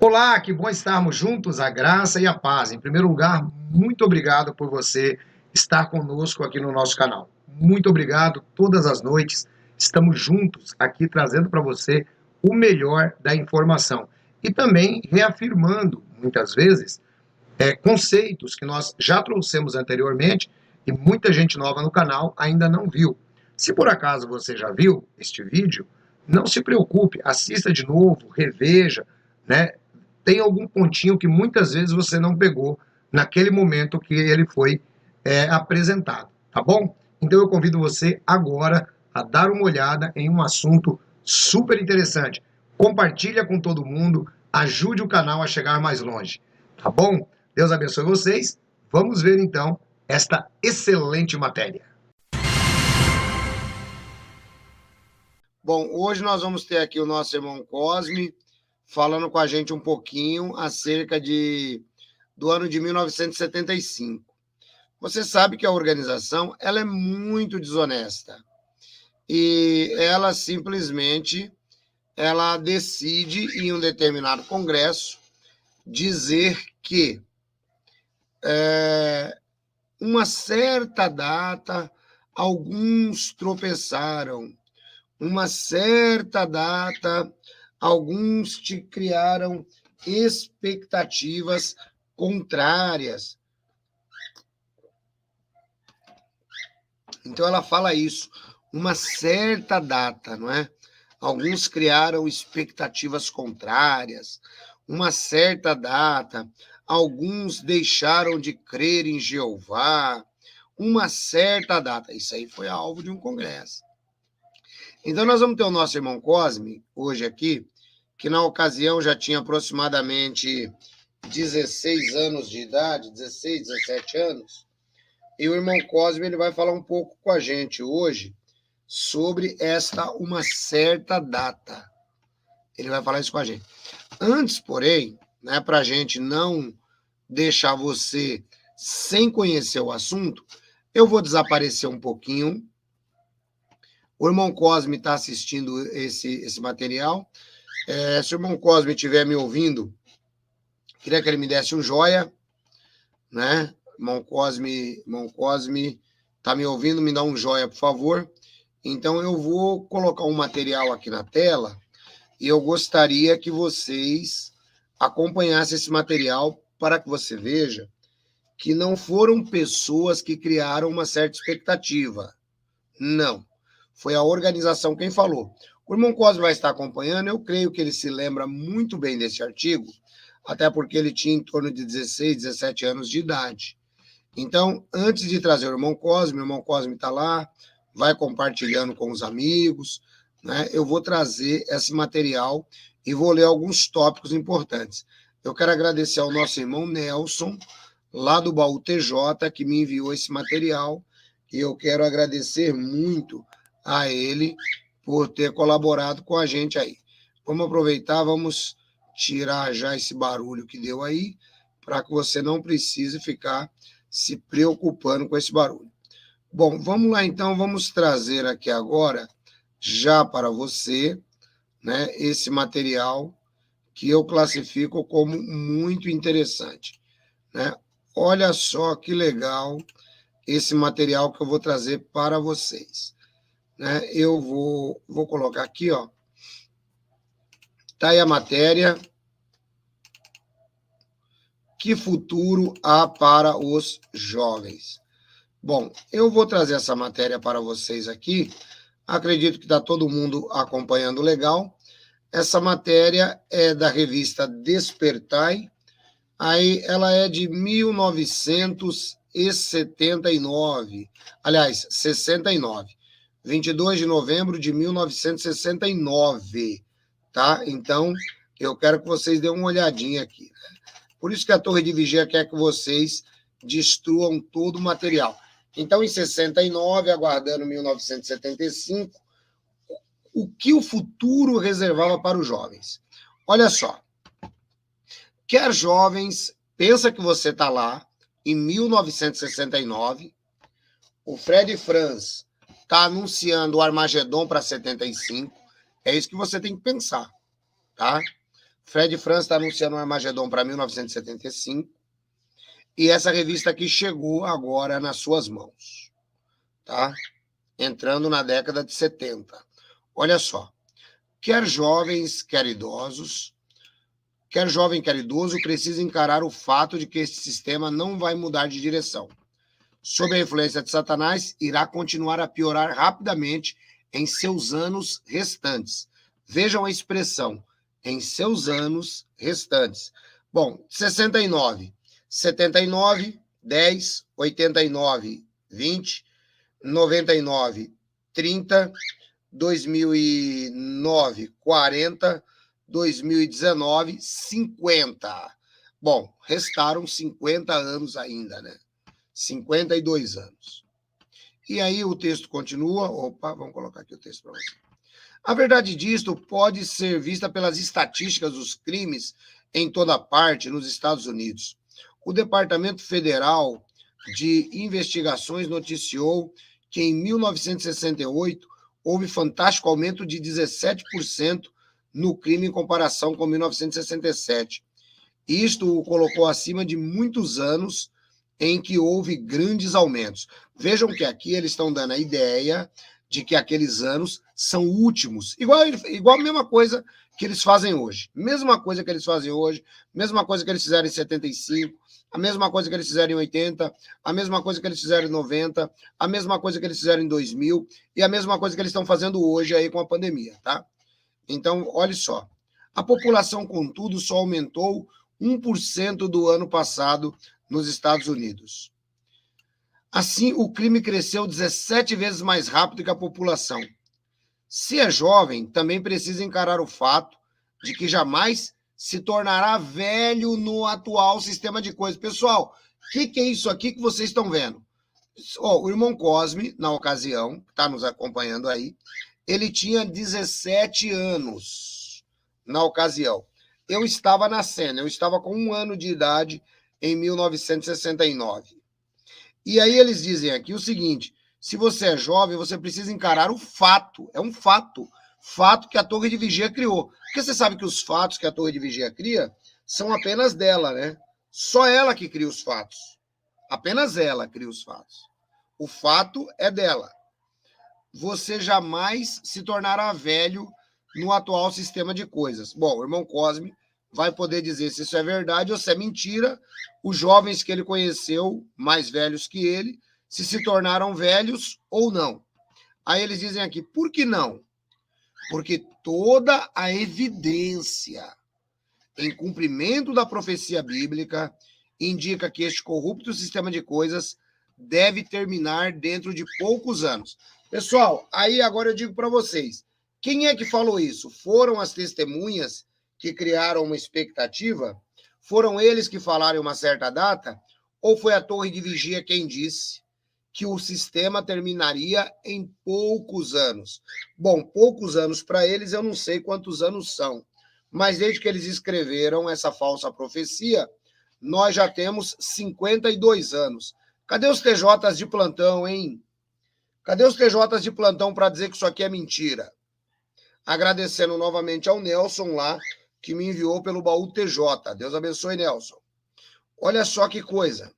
Olá, que bom estarmos juntos, a graça e a paz. Em primeiro lugar, muito obrigado por você estar conosco aqui no nosso canal. Muito obrigado, todas as noites estamos juntos aqui trazendo para você o melhor da informação e também reafirmando, muitas vezes, conceitos que nós já trouxemos anteriormente e muita gente nova no canal ainda não viu. Se por acaso você já viu este vídeo, não se preocupe, assista de novo, reveja, né? Tem algum pontinho que muitas vezes você não pegou naquele momento que ele foi apresentado, tá bom? Então eu convido você agora a dar uma olhada em um assunto super interessante. Compartilha com todo mundo, ajude o canal a chegar mais longe, tá bom? Deus abençoe vocês. Vamos ver então esta excelente matéria. Bom, hoje nós vamos ter aqui o nosso irmão Cosme falando com a gente um pouquinho acerca do ano de 1975. Você sabe que a organização ela é muito desonesta e ela simplesmente decide em um determinado congresso dizer que uma certa data alguns tropeçaram, uma certa data alguns te criaram expectativas contrárias. Então ela fala isso, uma certa data, não é? Alguns criaram expectativas contrárias, uma certa data, alguns deixaram de crer em Jeová, uma certa data. Isso aí foi alvo de um congresso. Então nós vamos ter o nosso irmão Cosme, hoje aqui, que na ocasião já tinha aproximadamente 16 anos de idade, 16, 17 anos, e o irmão Cosme ele vai falar um pouco com a gente hoje sobre uma certa data. Ele vai falar isso com a gente. Antes, porém, né, para a gente não deixar você sem conhecer o assunto, eu vou desaparecer um pouquinho. O irmão Cosme está assistindo esse material. Se o irmão Cosme estiver me ouvindo, queria que ele me desse um joia, né? Irmão Cosme está me ouvindo, me dá um joia, por favor. Então, eu vou colocar um material aqui na tela e eu gostaria que vocês acompanhassem esse material para que você veja que não foram pessoas que criaram uma certa expectativa. Não. Foi a organização quem falou. O irmão Cosme vai estar acompanhando, eu creio que ele se lembra muito bem desse artigo, até porque ele tinha em torno de 16, 17 anos de idade. Então, antes de trazer o irmão Cosme está lá, vai compartilhando com os amigos, né? Eu vou trazer esse material e vou ler alguns tópicos importantes. Eu quero agradecer ao nosso irmão Nelson, lá do Baú TJ, que me enviou esse material, e eu quero agradecer muito a ele por ter colaborado com a gente aí. Vamos aproveitar, vamos tirar já esse barulho que deu aí, para que você não precise ficar se preocupando com esse barulho. Bom, vamos lá então, vamos trazer aqui agora, já para você, né, esse material que eu classifico como muito interessante, né? Olha só que legal esse material que eu vou trazer para vocês, né? Eu vou colocar aqui, ó. Tá aí a matéria. Que futuro há para os jovens? Bom, eu vou trazer essa matéria para vocês aqui. Acredito que está todo mundo acompanhando legal. Essa matéria é da revista Despertai. Aí ela é de 1979. Aliás, 69. 22 de novembro de 1969. Tá? Então, eu quero que vocês dêem uma olhadinha aqui. Por isso que a Torre de Vigia quer que vocês destruam todo o material. Então, em 69, aguardando 1975, o que o futuro reservava para os jovens? Olha só. Quer jovens, pensa que você está lá, em 1969, o Fred Franz está anunciando o Armagedon para 75, é isso que você tem que pensar, tá? Fred Franz está anunciando o Armagedon para 1975. E essa revista aqui chegou agora nas suas mãos, tá? Entrando na década de 70. Olha só. Quer jovens, quer idosos, quer jovem, quer idoso, precisa encarar o fato de que esse sistema não vai mudar de direção. Sob a influência de Satanás, irá continuar a piorar rapidamente em seus anos restantes. Vejam a expressão, em seus anos restantes. Bom, 69, 79, 10, 89, 20, 99, 30, 2009, 40, 2019, 50. Bom, restaram 50 anos ainda, né? 52 anos. E aí o texto continua. Opa, vamos colocar aqui o texto para você. A verdade disto pode ser vista pelas estatísticas dos crimes em toda parte nos Estados Unidos. O Departamento Federal de Investigações noticiou que em 1968 houve fantástico aumento de 17% no crime em comparação com 1967. Isto o colocou acima de muitos anos em que houve grandes aumentos. Vejam que aqui eles estão dando a ideia de que aqueles anos são últimos. Igual a mesma coisa que eles fazem hoje. Mesma coisa que eles fazem hoje, mesma coisa que eles fizeram em 75, a mesma coisa que eles fizeram em 80, a mesma coisa que eles fizeram em 90, a mesma coisa que eles fizeram em 2000 e a mesma coisa que eles estão fazendo hoje aí com a pandemia, tá? Então, olha só. A população, contudo, só aumentou 1% do ano passado nos Estados Unidos. Assim, o crime cresceu 17 vezes mais rápido que a população. Se é jovem, também precisa encarar o fato de que jamais se tornará velho no atual sistema de coisas. Pessoal, o que é isso aqui que vocês estão vendo? O irmão Cosme, na ocasião, que está nos acompanhando aí, ele tinha 17 anos na ocasião. Eu estava na cena, eu estava com 1 ano de idade em 1969. E aí eles dizem aqui o seguinte, se você é jovem, você precisa encarar o fato, é um fato que a Torre de Vigia criou. Porque você sabe que os fatos que a Torre de Vigia cria são apenas dela, né? Só ela que cria os fatos. Apenas ela cria os fatos. O fato é dela. Você jamais se tornará velho no atual sistema de coisas. Bom, o irmão Cosme vai poder dizer se isso é verdade ou se é mentira. Os jovens que ele conheceu, mais velhos que ele, se tornaram velhos ou não. Aí eles dizem aqui, por que não? Porque toda a evidência em cumprimento da profecia bíblica indica que este corrupto sistema de coisas deve terminar dentro de poucos anos. Pessoal, aí agora eu digo para vocês, quem é que falou isso? Foram as testemunhas que criaram uma expectativa? Foram eles que falaram em uma certa data? Ou foi a Torre de Vigia quem disse que o sistema terminaria em poucos anos? Bom, poucos anos para eles, eu não sei quantos anos são, mas desde que eles escreveram essa falsa profecia, nós já temos 52 anos. Cadê os TJs de plantão, hein? Cadê os TJs de plantão para dizer que isso aqui é mentira? Agradecendo novamente ao Nelson lá, que me enviou pelo baú TJ. Deus abençoe, Nelson. Olha só que coisa.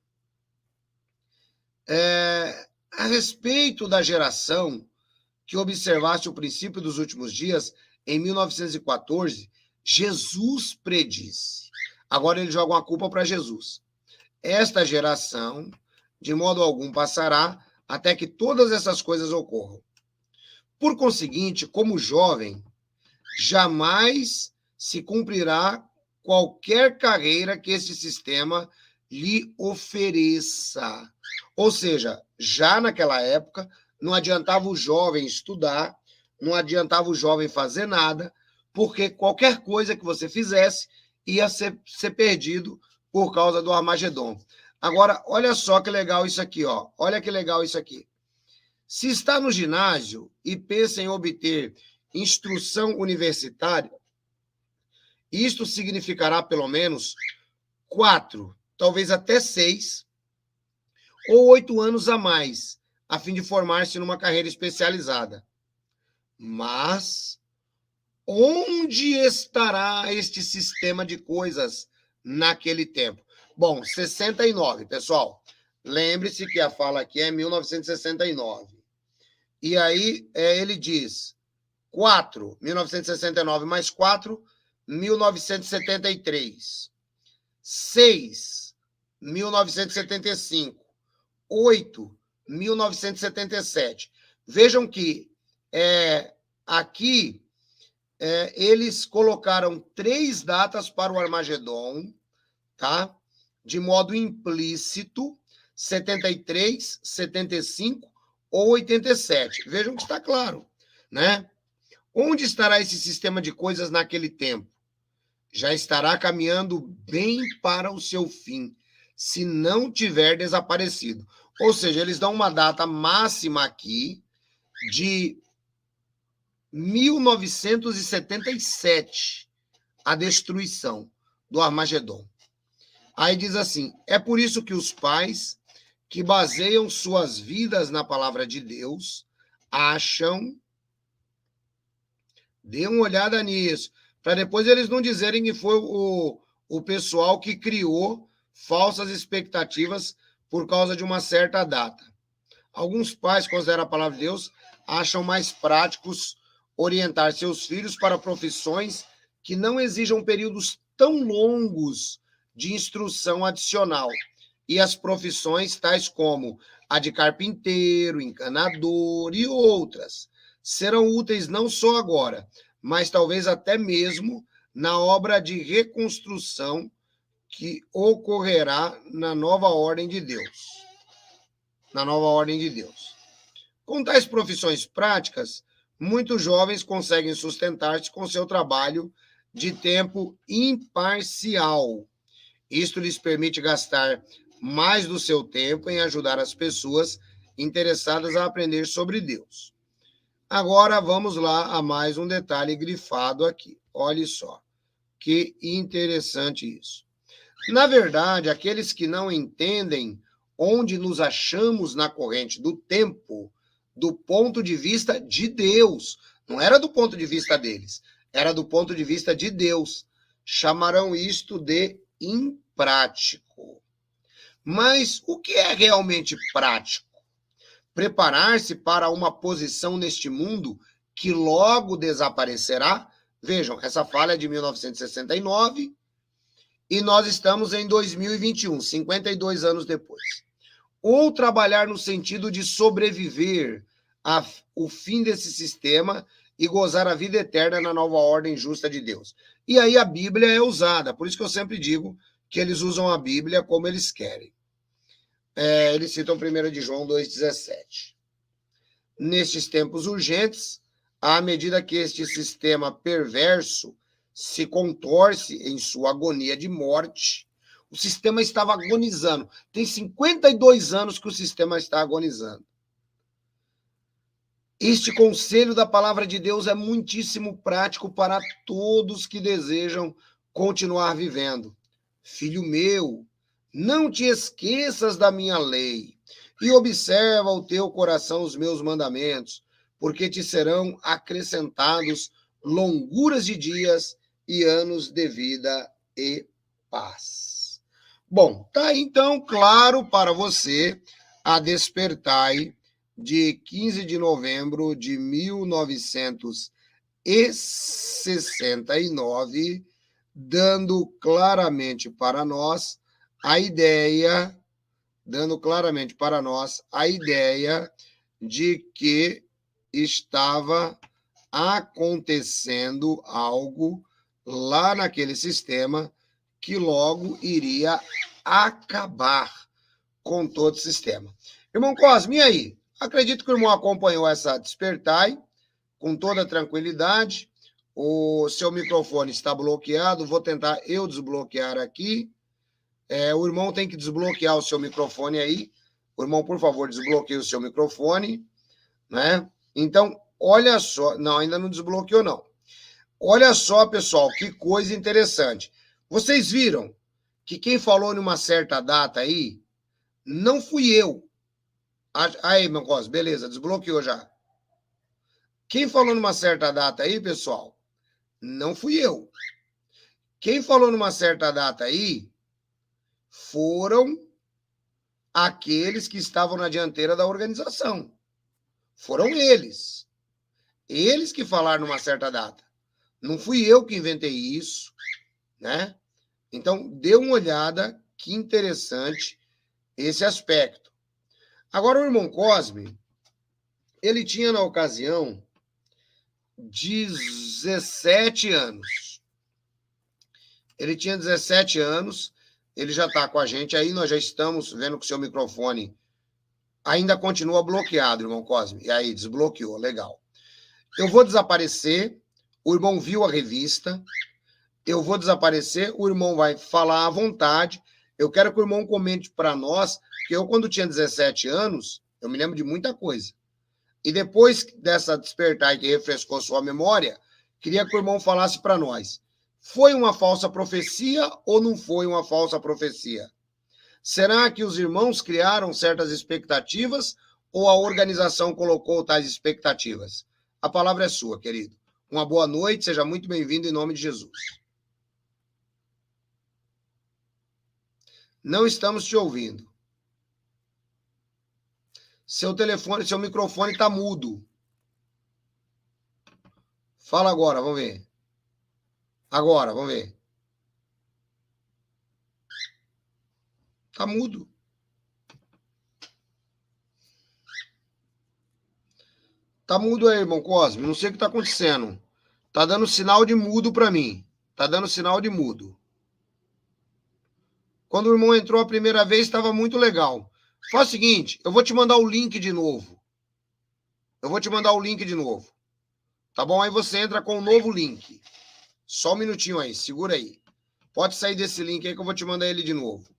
A respeito da geração que observasse o princípio dos últimos dias, em 1914, Jesus predisse. Agora ele joga uma culpa para Jesus. Esta geração, de modo algum, passará até que todas essas coisas ocorram. Por conseguinte, como jovem, jamais se cumprirá qualquer carreira que este sistema lhe ofereça. Ou seja, já naquela época, não adiantava o jovem estudar, não adiantava o jovem fazer nada, porque qualquer coisa que você fizesse ia ser perdido por causa do Armagedon. Agora, olha só que legal isso aqui, ó. Olha que legal isso aqui. Se está no ginásio e pensa em obter instrução universitária, isto significará pelo menos 4, talvez até 6 ou 8 anos a mais, a fim de formar-se numa carreira especializada. Mas onde estará este sistema de coisas naquele tempo? Bom, 69, pessoal. Lembre-se que a fala aqui é 1969. E aí ele diz 4, 1969 mais 4, 1973. 6, 1975. 8, 1977. Vejam que aqui eles colocaram 3 datas para o Armagedon, tá? De modo implícito, 73, 75 ou 87. Vejam que está claro, né? Onde estará esse sistema de coisas naquele tempo? Já estará caminhando bem para o seu fim, se não tiver desaparecido. Ou seja, eles dão uma data máxima aqui de 1977, a destruição do Armagedon. Aí diz assim: é por isso que os pais que baseiam suas vidas na palavra de Deus acham. Dê uma olhada nisso, para depois eles não dizerem que foi o pessoal que criou falsas expectativas por causa de uma certa data. Alguns pais consideram a palavra de Deus, acham mais práticos orientar seus filhos para profissões que não exijam períodos tão longos de instrução adicional. E as profissões tais como a de carpinteiro, encanador e outras serão úteis não só agora, mas talvez até mesmo na obra de reconstrução que ocorrerá na nova ordem de Deus. Na nova ordem de Deus. Com tais profissões práticas, muitos jovens conseguem sustentar-se com seu trabalho de tempo imparcial. Isto lhes permite gastar mais do seu tempo em ajudar as pessoas interessadas a aprender sobre Deus. Agora vamos lá a mais um detalhe grifado aqui. Olhe só, que interessante isso. Na verdade, aqueles que não entendem onde nos achamos na corrente do tempo, do ponto de vista de Deus, não era do ponto de vista deles, era do ponto de vista de Deus, chamarão isto de imprático. Mas o que é realmente prático? Preparar-se para uma posição neste mundo que logo desaparecerá. Vejam, essa fala é de 1969 e nós estamos em 2021, 52 anos depois. Ou trabalhar no sentido de sobreviver ao fim desse sistema e gozar a vida eterna na nova ordem justa de Deus. E aí a Bíblia é usada, por isso que eu sempre digo que eles usam a Bíblia como eles querem. Eles citam 1 de João 2,17. Nestes tempos urgentes, à medida que este sistema perverso se contorce em sua agonia de morte, o sistema estava agonizando. Tem 52 anos que o sistema está agonizando. Este conselho da palavra de Deus é muitíssimo prático para todos que desejam continuar vivendo. Filho meu, não te esqueças da minha lei e observa o teu coração os meus mandamentos, porque te serão acrescentados longuras de dias e anos de vida e paz. Bom, tá aí então claro para você a Despertai de 15 de novembro de 1969, dando claramente para nós a ideia de que estava acontecendo algo lá naquele sistema que logo iria acabar com todo o sistema. Irmão Cosme, e aí? Acredito que o irmão acompanhou essa Despertai com toda tranquilidade. O seu microfone está bloqueado, vou tentar eu desbloquear aqui. O irmão tem que desbloquear o seu microfone aí. O irmão, por favor, desbloqueie o seu microfone, né? Então, olha só. Não, ainda não desbloqueou, não. Olha só, pessoal, que coisa interessante. Vocês viram que quem falou numa certa data aí não fui eu. Aí, meu Cosme, beleza, desbloqueou já. Quem falou numa certa data aí, pessoal, Não fui eu. Quem falou numa certa data aí foram aqueles que estavam na dianteira da organização. Foram eles. Eles que falaram numa certa data. Não fui eu que inventei isso, né? Então, dê uma olhada, que interessante esse aspecto. Agora, o irmão Cosme, ele tinha, na ocasião, 17 anos. Ele tinha 17 anos, ele já está com a gente aí, nós já estamos vendo que o seu microfone ainda continua bloqueado, irmão Cosme. E aí, desbloqueou, legal. Eu vou desaparecer, o irmão viu a revista, eu vou desaparecer, o irmão vai falar à vontade, eu quero que o irmão comente para nós, porque eu, quando tinha 17 anos, eu me lembro de muita coisa. E depois dessa despertar que refrescou sua memória, queria que o irmão falasse para nós. Foi uma falsa profecia ou não foi uma falsa profecia? Será que os irmãos criaram certas expectativas ou a organização colocou tais expectativas? A palavra é sua, querido. Uma boa noite, seja muito bem-vindo em nome de Jesus. Não estamos te ouvindo. Seu microfone está mudo. Fala agora, vamos ver. Agora, vamos ver. Tá mudo. Tá mudo aí, irmão Cosme. Não sei o que tá acontecendo. Tá dando sinal de mudo para mim. Tá dando sinal de mudo. Quando o irmão entrou a primeira vez, estava muito legal. Faz o seguinte, eu vou te mandar o link de novo. Tá bom? Aí você entra com o novo link. Só um minutinho aí, segura aí. Pode sair desse link aí que eu vou te mandar ele de novo.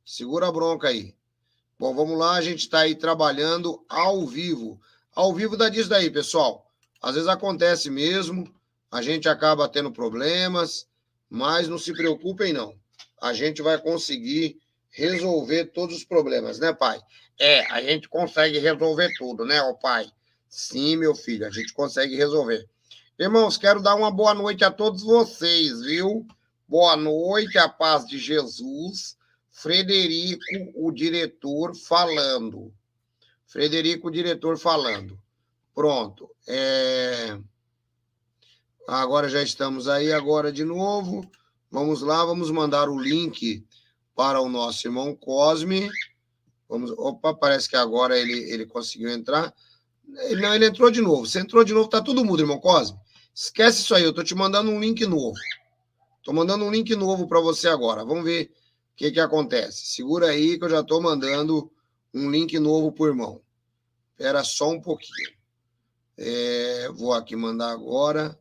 Segura a bronca aí. Bom, vamos lá, a gente está aí trabalhando ao vivo. Ao vivo dá disso daí, pessoal. Às vezes acontece mesmo, a gente acaba tendo problemas, mas não se preocupem não. A gente vai conseguir resolver todos os problemas, né, pai? A gente consegue resolver tudo, né, ó pai? Sim, meu filho, a gente consegue resolver. Irmãos, quero dar uma boa noite a todos vocês, viu? Boa noite, a paz de Jesus. Frederico, o diretor, falando. Pronto. Agora já estamos aí, agora de novo. Vamos lá, vamos mandar o link para o nosso irmão Cosme. Opa, parece que agora ele conseguiu entrar. Ele entrou de novo. Você entrou de novo, tá tudo mudo, irmão Cosme. Esquece isso aí, eu tô te mandando um link novo. Tô mandando um link novo para você agora. Vamos ver o que acontece. Segura aí que eu já tô mandando um link novo pro irmão. Espera só um pouquinho. Vou aqui mandar agora.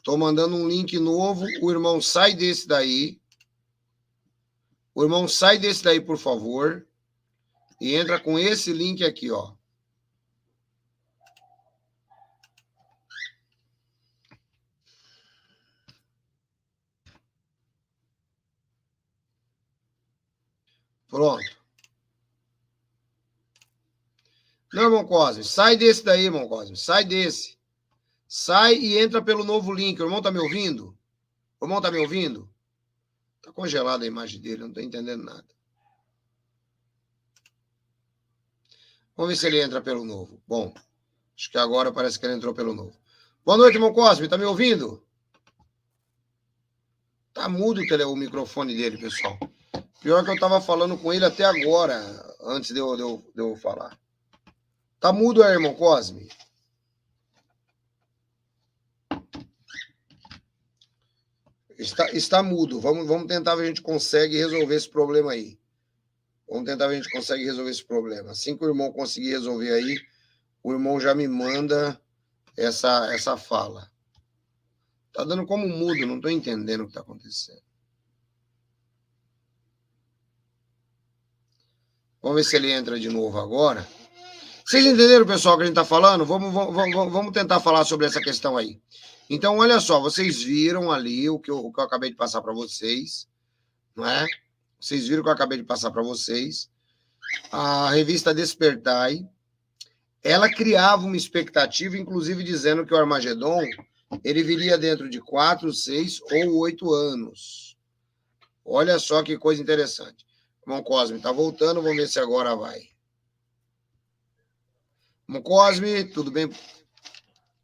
Tô mandando um link novo. O irmão sai desse daí. Por favor. E entra com esse link aqui, ó. Pronto. Não, irmão Cosme, sai desse daí, irmão Cosme. Sai desse. Sai e entra pelo novo link. O irmão tá me ouvindo? Tá congelada a imagem dele, eu não tô entendendo nada. Vamos ver se ele entra pelo novo. Bom, acho que agora parece que ele entrou pelo novo. Boa noite, irmão Cosme, tá me ouvindo? Tá mudo o microfone dele, pessoal. Pior que eu tava falando com ele até agora, antes de eu falar. Tá mudo aí, irmão Cosme? Está mudo. Vamos tentar ver se a gente consegue resolver esse problema aí. Assim que o irmão conseguir resolver aí, o irmão já me manda essa fala. Tá dando como mudo, não tô entendendo o que tá acontecendo. Vamos ver se ele entra de novo agora. Vocês entenderam, pessoal, o que a gente tá falando? Vamos tentar falar sobre essa questão aí. Então, olha só, vocês viram ali o que eu acabei de passar para vocês, não é? Vocês viram o que eu acabei de passar para vocês. A revista Despertai, ela criava uma expectativa, inclusive dizendo que o Armagedon ele viria dentro de 4, 6 ou 8 anos. Olha só que coisa interessante. Irmão Cosme está voltando, vamos ver se agora vai. Irmão Cosme, tudo bem?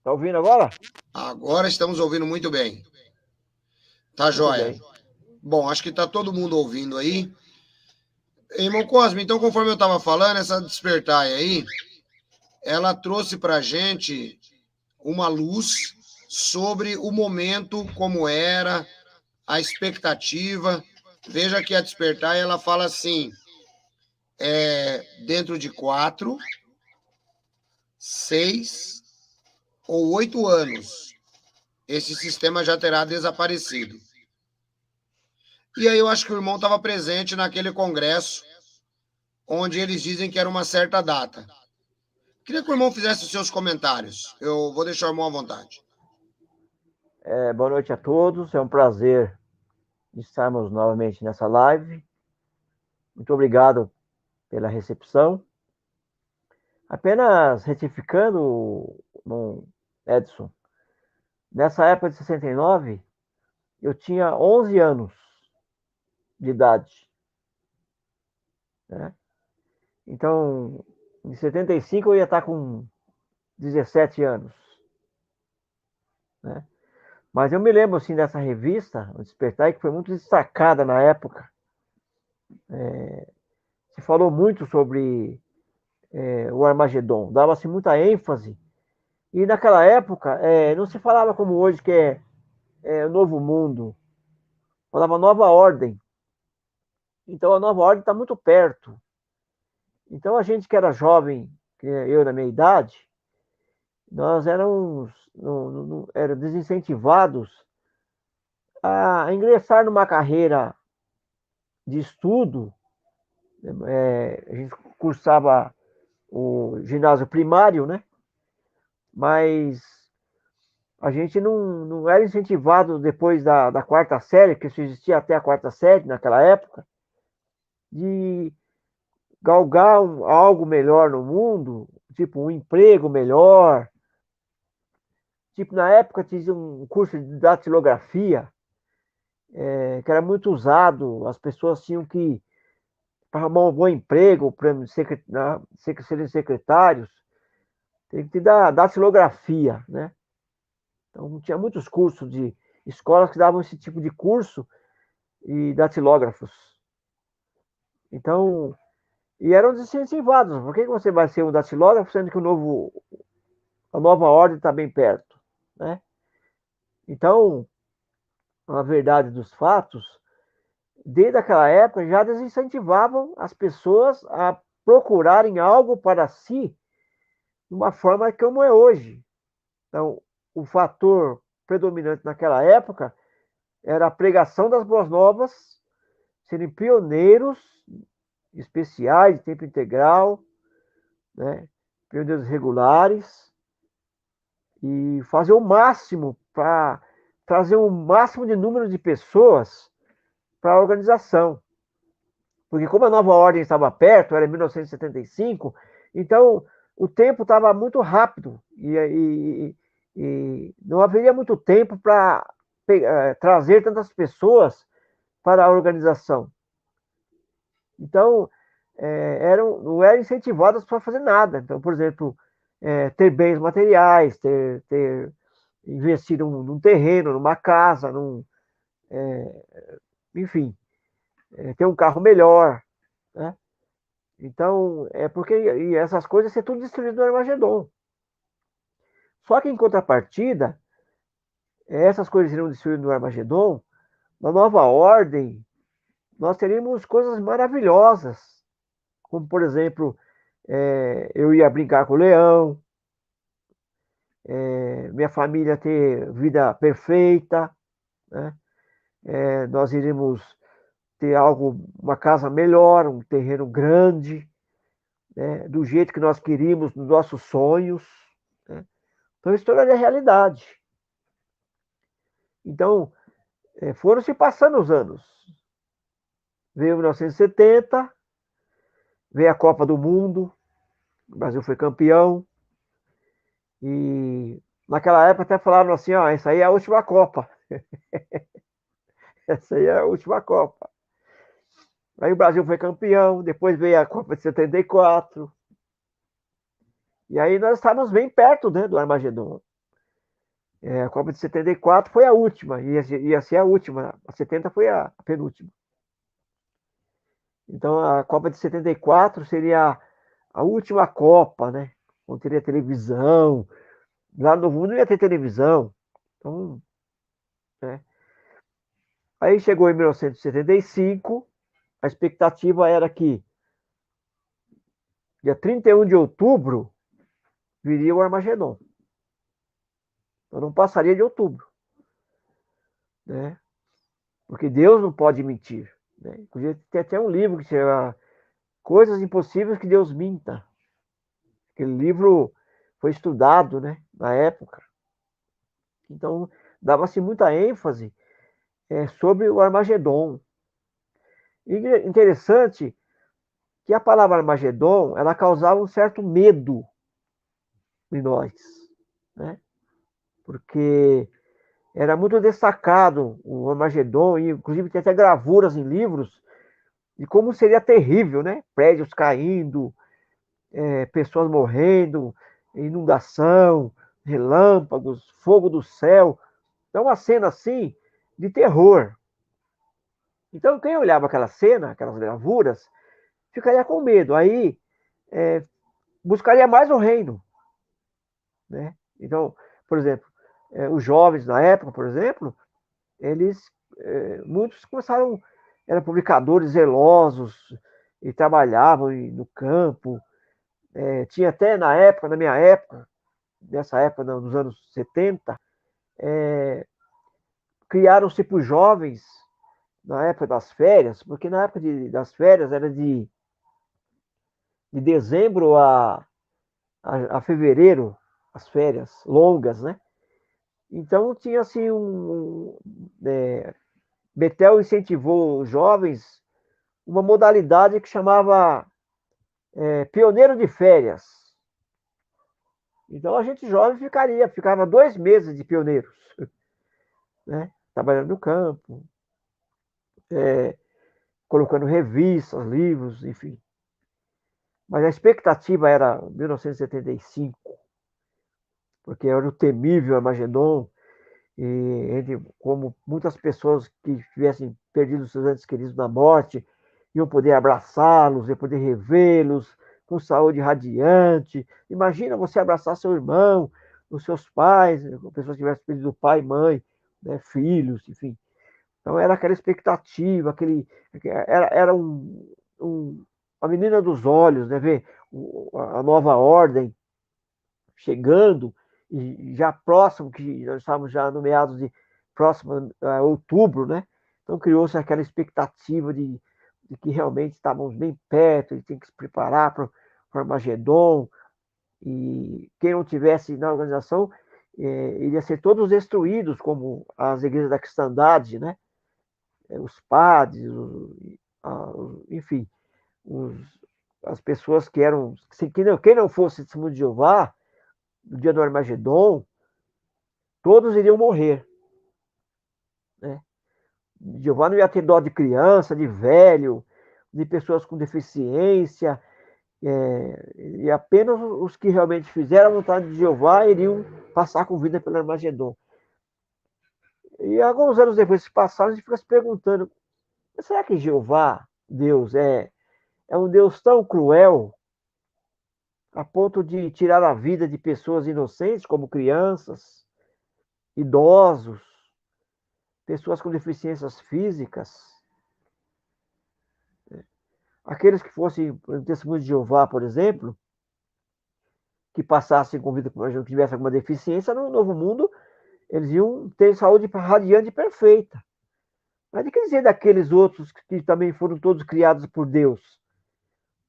Tá ouvindo agora? Agora estamos ouvindo muito bem. Tá Muito joia. bem. Bom, acho que tá todo mundo ouvindo aí. Irmão Cosme, então, conforme eu estava falando, essa Despertar aí, ela trouxe para a gente uma luz sobre o momento, como era, a expectativa. Veja que a Despertar, ela fala assim, dentro de 4, 6 ou 8 anos, esse sistema já terá desaparecido. E aí eu acho que o irmão estava presente naquele congresso, onde eles dizem que era uma certa data. Queria que o irmão fizesse os seus comentários. Eu vou deixar o irmão à vontade. Boa noite a todos. É um prazer estarmos novamente nessa live. Muito obrigado pela recepção. Apenas retificando, Edson, nessa época de 69, eu tinha 11 anos de idade, né? Então, em 75 eu ia estar com 17 anos, né? Mas eu me lembro, assim, dessa revista, o Despertar, que foi muito destacada na época. Se falou muito sobre o Armagedon, dava-se muita ênfase. E naquela época, não se falava como hoje, que é novo mundo. Falava nova ordem. Então, a nova ordem está muito perto. Então, a gente que era jovem, que eu na minha idade, nós éramos era desincentivados a ingressar numa carreira de estudo. A gente cursava o ginásio primário, né? Mas a gente não era incentivado depois da quarta série, que isso existia até a quarta série naquela época, de galgar algo melhor no mundo, tipo um emprego melhor. Tipo, na época tinha um curso de datilografia, que era muito usado, as pessoas tinham que, para arrumar um bom emprego, para serem secretários, tem que dar datilografia, né? Então, tinha muitos cursos de escolas que davam esse tipo de curso e datilógrafos. Então, e eram desincentivados. Por que você vai ser um datilógrafo, sendo que a nova ordem está bem perto, né? Então, a verdade dos fatos, desde aquela época, já desincentivavam as pessoas a procurarem algo para si de uma forma como é hoje. Então, o fator predominante naquela época era a pregação das boas novas, serem pioneiros especiais, de tempo integral, né? Pioneiros regulares, e fazer o máximo para trazer o máximo de número de pessoas para a organização. Porque como a nova ordem estava perto, era 1975, então o tempo estava muito rápido e não haveria muito tempo para trazer tantas pessoas para a organização. Então, não eram incentivadas para fazer nada. Então, por exemplo, ter bens materiais, investir num terreno, numa casa, enfim, ter um carro melhor, né? Então, porque e essas coisas ser tudo destruído no Armagedon. Só que, em contrapartida, essas coisas seriam destruídas no Armagedon, na nova ordem, nós teríamos coisas maravilhosas, como, por exemplo, eu ia brincar com o leão, minha família ter vida perfeita, né? Nós iríamos ter uma casa melhor, um terreno grande, né? Do jeito que nós queríamos, nos nossos sonhos, né? Então, isso tornaria realidade. Então, foram se passando os anos. Veio 1970, veio a Copa do Mundo, o Brasil foi campeão, e Naquela época até falaram assim, ó, essa aí é a última Copa. Essa aí é a última Copa. Aí o Brasil foi campeão, depois veio a Copa de 74. E aí nós estávamos bem perto, né, do Armagedon. A Copa de 74 foi a última, ia ser a última. A 70 foi a penúltima. Então a Copa de 74 seria a última Copa, né? Não teria televisão. Lá no mundo não ia ter televisão. Então, né? Aí chegou em 1975, a expectativa era que dia 31 de outubro viria o Armagedon. Então não passaria de outubro, né? Porque Deus não pode mentir, né? Inclusive tem até um livro que chama Coisas Impossíveis que Deus Minta. Aquele livro foi estudado, né, na época. Então dava-se muita ênfase sobre o Armagedon. E interessante que a palavra Armagedon, ela causava um certo medo em nós, né? Porque era muito destacado o Armagedon, e inclusive tem até gravuras em livros de como seria terrível, né? Prédios caindo, pessoas morrendo, inundação, relâmpagos, fogo do céu. Então, uma cena assim de terror. Então, quem olhava aquela cena, aquelas gravuras, ficaria com medo. Aí, buscaria mais o reino, né? Então, por exemplo, os jovens na época, por exemplo, eles, muitos começaram, eram publicadores zelosos e trabalhavam no campo. Tinha até na época, na minha época, nessa época, nos anos 70, criaram-se para os jovens, na época das férias, porque na época das férias era de dezembro a fevereiro, as férias longas, né? Então tinha assim Betel incentivou os jovens uma modalidade que chamava pioneiro de férias. Então a gente jovem ficava 2 meses de pioneiros, né? Trabalhando no campo, colocando revistas, livros, enfim. Mas a expectativa era 1975, porque era o temível Armagedon, e como muitas pessoas que tivessem perdido seus entes queridos na morte, iam poder abraçá-los, iam poder revê-los com saúde radiante. Imagina você abraçar seu irmão, os seus pais, pessoas que tivessem perdido pai, mãe, né, filhos, enfim. Então era aquela expectativa, era a menina dos olhos, né, ver a nova ordem chegando, e já próximo, que nós estávamos já no meados de próximo a outubro, né? Então criou-se aquela expectativa de que realmente estávamos bem perto, e tem que se preparar para o Armagedon, e quem não tivesse na organização iria ser todos destruídos, como as igrejas da cristandade, né? Os padres, enfim, as pessoas que eram, quem não fosse testemunho de Jeová, no dia do Armagedon, todos iriam morrer, né? Jeová não ia ter dó de criança, de velho, de pessoas com deficiência, e apenas os que realmente fizeram a vontade de Jeová iriam passar com vida pelo Armagedon. E alguns anos depois que passaram, a gente fica se perguntando, será que Jeová, Deus, é um Deus tão cruel a ponto de tirar a vida de pessoas inocentes, como crianças, idosos, pessoas com deficiências físicas? Aqueles que fossem testemunhos de Jeová, por exemplo, que passassem com vida, que tivessem alguma deficiência, no novo mundo, eles iam ter saúde radiante e perfeita. Mas de que dizer daqueles outros que também foram todos criados por Deus,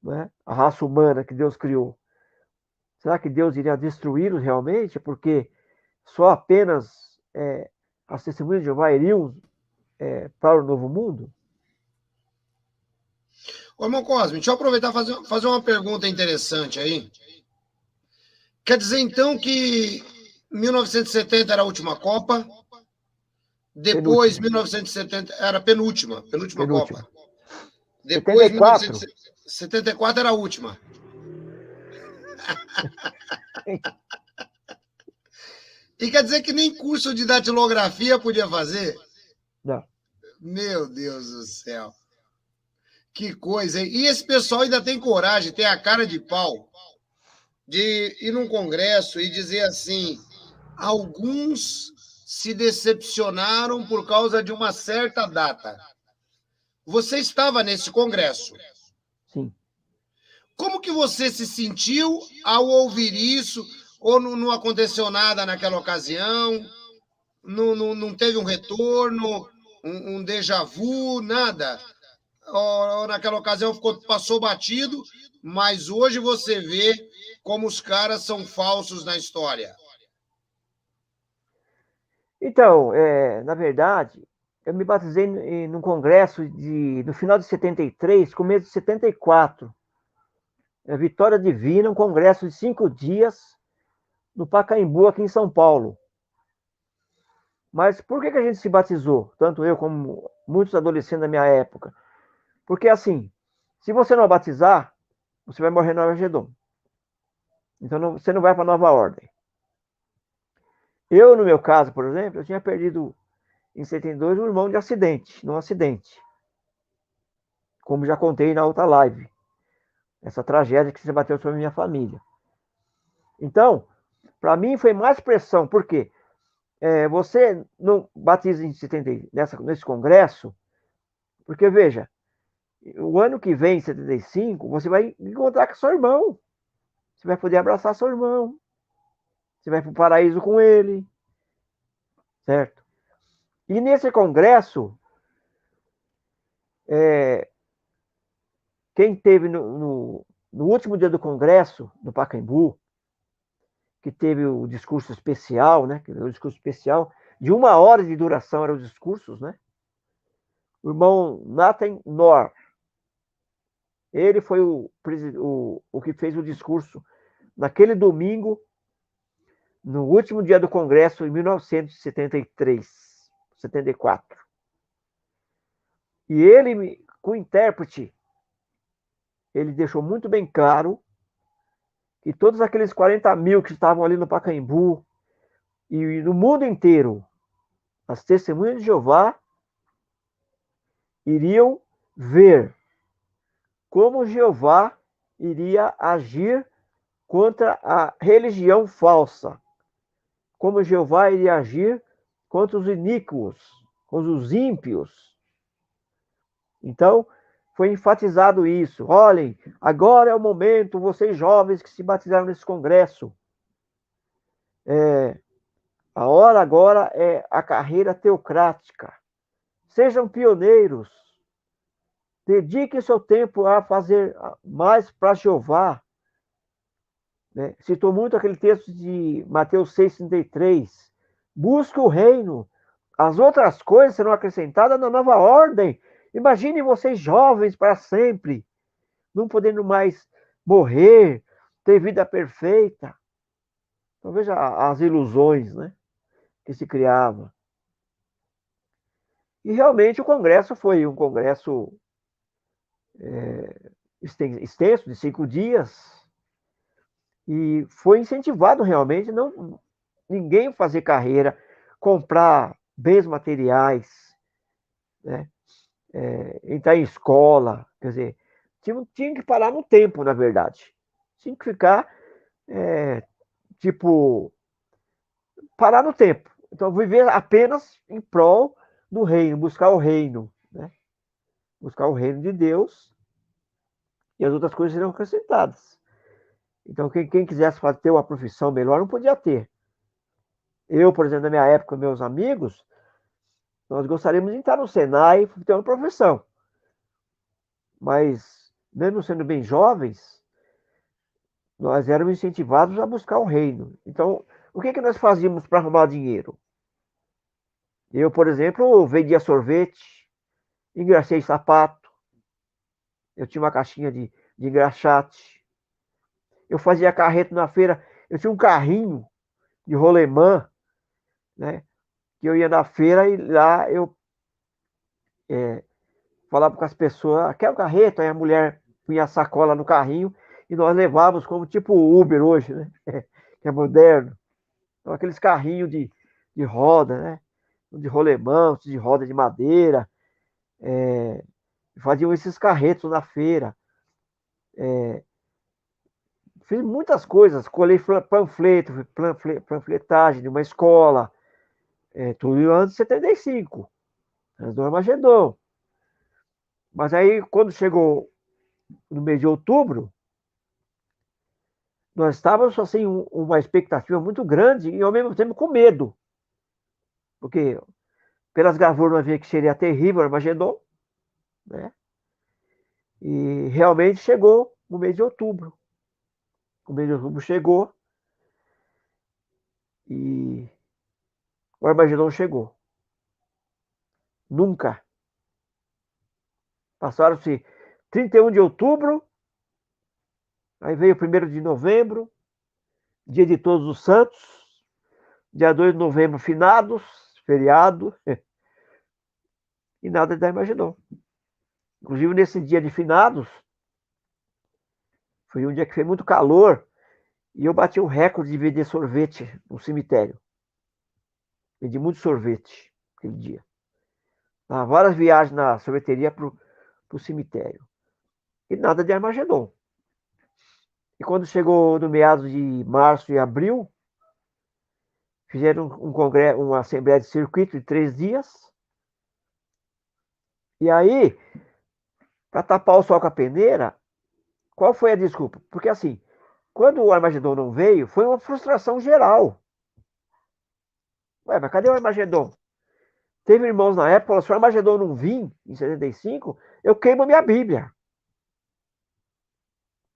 né? A raça humana que Deus criou? Será que Deus iria destruí-los realmente? Porque só apenas as testemunhas de Jeová iriam para o novo mundo? Ô, irmão Cosme, deixa eu aproveitar e fazer uma pergunta interessante aí. Quer dizer, então, que 1970 era a última Copa. Depois, Penúltima. 1970 era a penúltima Penúltima. Copa. Depois, 74? 1974 era a última. E quer dizer que nem curso de datilografia podia fazer? Não. Meu Deus do céu. Que coisa, hein? E esse pessoal ainda tem coragem, tem a cara de pau de ir num congresso e dizer assim: alguns se decepcionaram por causa de uma certa data. Você estava nesse congresso. Sim. Como que você se sentiu ao ouvir isso? Ou não aconteceu nada naquela ocasião? Não teve um retorno, um déjà vu, nada? Ou naquela ocasião passou batido, mas hoje você vê como os caras são falsos na história. Então, na verdade, eu me batizei num congresso no final de 73, começo de 74. Vitória Divina, um congresso de 5 dias no Pacaembu, aqui em São Paulo. Mas por que a gente se batizou? Tanto eu como muitos adolescentes da minha época. Porque assim, se você não batizar, você vai morrer no Armagedon. Então você não vai para a nova ordem. Eu, no meu caso, por exemplo, eu tinha perdido em 72 um irmão num acidente. Como já contei na outra live. Essa tragédia que se bateu sobre a minha família. Então, para mim foi mais pressão. Por quê? Você não batiza em 70, nesse congresso, porque, veja, o ano que vem, em 75, você vai encontrar com seu irmão. Você vai poder abraçar seu irmão. Você vai para o paraíso com ele. Certo? E nesse congresso, quem teve no último dia do congresso, no Pacaembu, que teve o discurso especial, né? O discurso especial, de 1 hora de duração eram os discursos, né? O irmão Nathan Knorr, ele foi o que fez o discurso naquele domingo, no último dia do congresso, em 1973, 74. E ele, com o intérprete, ele deixou muito bem claro que todos aqueles 40 mil que estavam ali no Pacaembu e no mundo inteiro, as testemunhas de Jeová, iriam ver como Jeová iria agir contra a religião falsa, como Jeová iria agir contra os iníquos, contra os ímpios. Então, foi enfatizado isso. Olhem, agora é o momento, vocês jovens que se batizaram nesse congresso. A hora agora é a carreira teocrática. Sejam pioneiros. Dediquem seu tempo a fazer mais para Jeová. Né? Citou muito aquele texto de Mateus 6,33. Busque o reino. As outras coisas serão acrescentadas na nova ordem. Imaginem vocês jovens para sempre, não podendo mais morrer, ter vida perfeita. Então veja as ilusões, né, que se criava. E realmente o congresso foi um congresso extenso, de 5 dias, e foi incentivado realmente ninguém fazer carreira, comprar bens materiais, né? Entrar em escola, quer dizer, tinha que parar no tempo, na verdade. Tinha que ficar, parar no tempo. Então, viver apenas em prol do reino, buscar o reino, né? Buscar o reino de Deus, e as outras coisas serão acrescentadas. Então, quem quisesse ter uma profissão melhor, não podia ter. Eu, por exemplo, na minha época, meus amigos, nós gostaríamos de entrar no Senai e ter uma profissão. Mas, mesmo sendo bem jovens, nós éramos incentivados a buscar o reino. Então, o que nós fazíamos para arrumar dinheiro? Eu, por exemplo, vendia sorvete, engraxei sapato, eu tinha uma caixinha de engraxate, eu fazia carreto na feira, eu tinha um carrinho de rolemã, né? Que eu ia na feira e lá eu falava com as pessoas, quer o carreto? Aí a mulher punha a sacola no carrinho e nós levávamos como tipo Uber hoje, né? Que é moderno. Então, aqueles carrinhos de roda, né? De rolemã, de roda de madeira. Faziam esses carretos na feira. Fiz muitas coisas, colei panfletagem de uma escola, tudo em anos de 75, anos do Armagedon. Mas aí, quando chegou no mês de outubro, nós estávamos assim, uma expectativa muito grande e ao mesmo tempo com medo. Porque pelas gravuras nós vimos que seria terrível o Armagedon, né? E realmente chegou no mês de outubro. O mês de outubro chegou e o Armagedon chegou. Nunca. Passaram-se 31 de outubro, aí veio o 1º de novembro, dia de Todos os Santos, dia 2 de novembro, finados, feriado, e nada de Armagedon. Inclusive, nesse dia de finados, foi um dia que fez muito calor, e eu bati um recorde de vender sorvete no cemitério. Vendi muito sorvete aquele dia. Várias viagens na sorveteria para o cemitério. E nada de Armagedon. E quando chegou no meados de março e abril, fizeram um congresso, uma assembleia de circuito de 3 dias. E aí, para tapar o sol com a peneira, qual foi a desculpa? Porque assim, quando o Armagedon não veio, foi uma frustração geral. Ué, mas cadê o Armagedon? Teve irmãos na época que falaram, se o Armagedon não vir, em 75, eu queimo a minha Bíblia.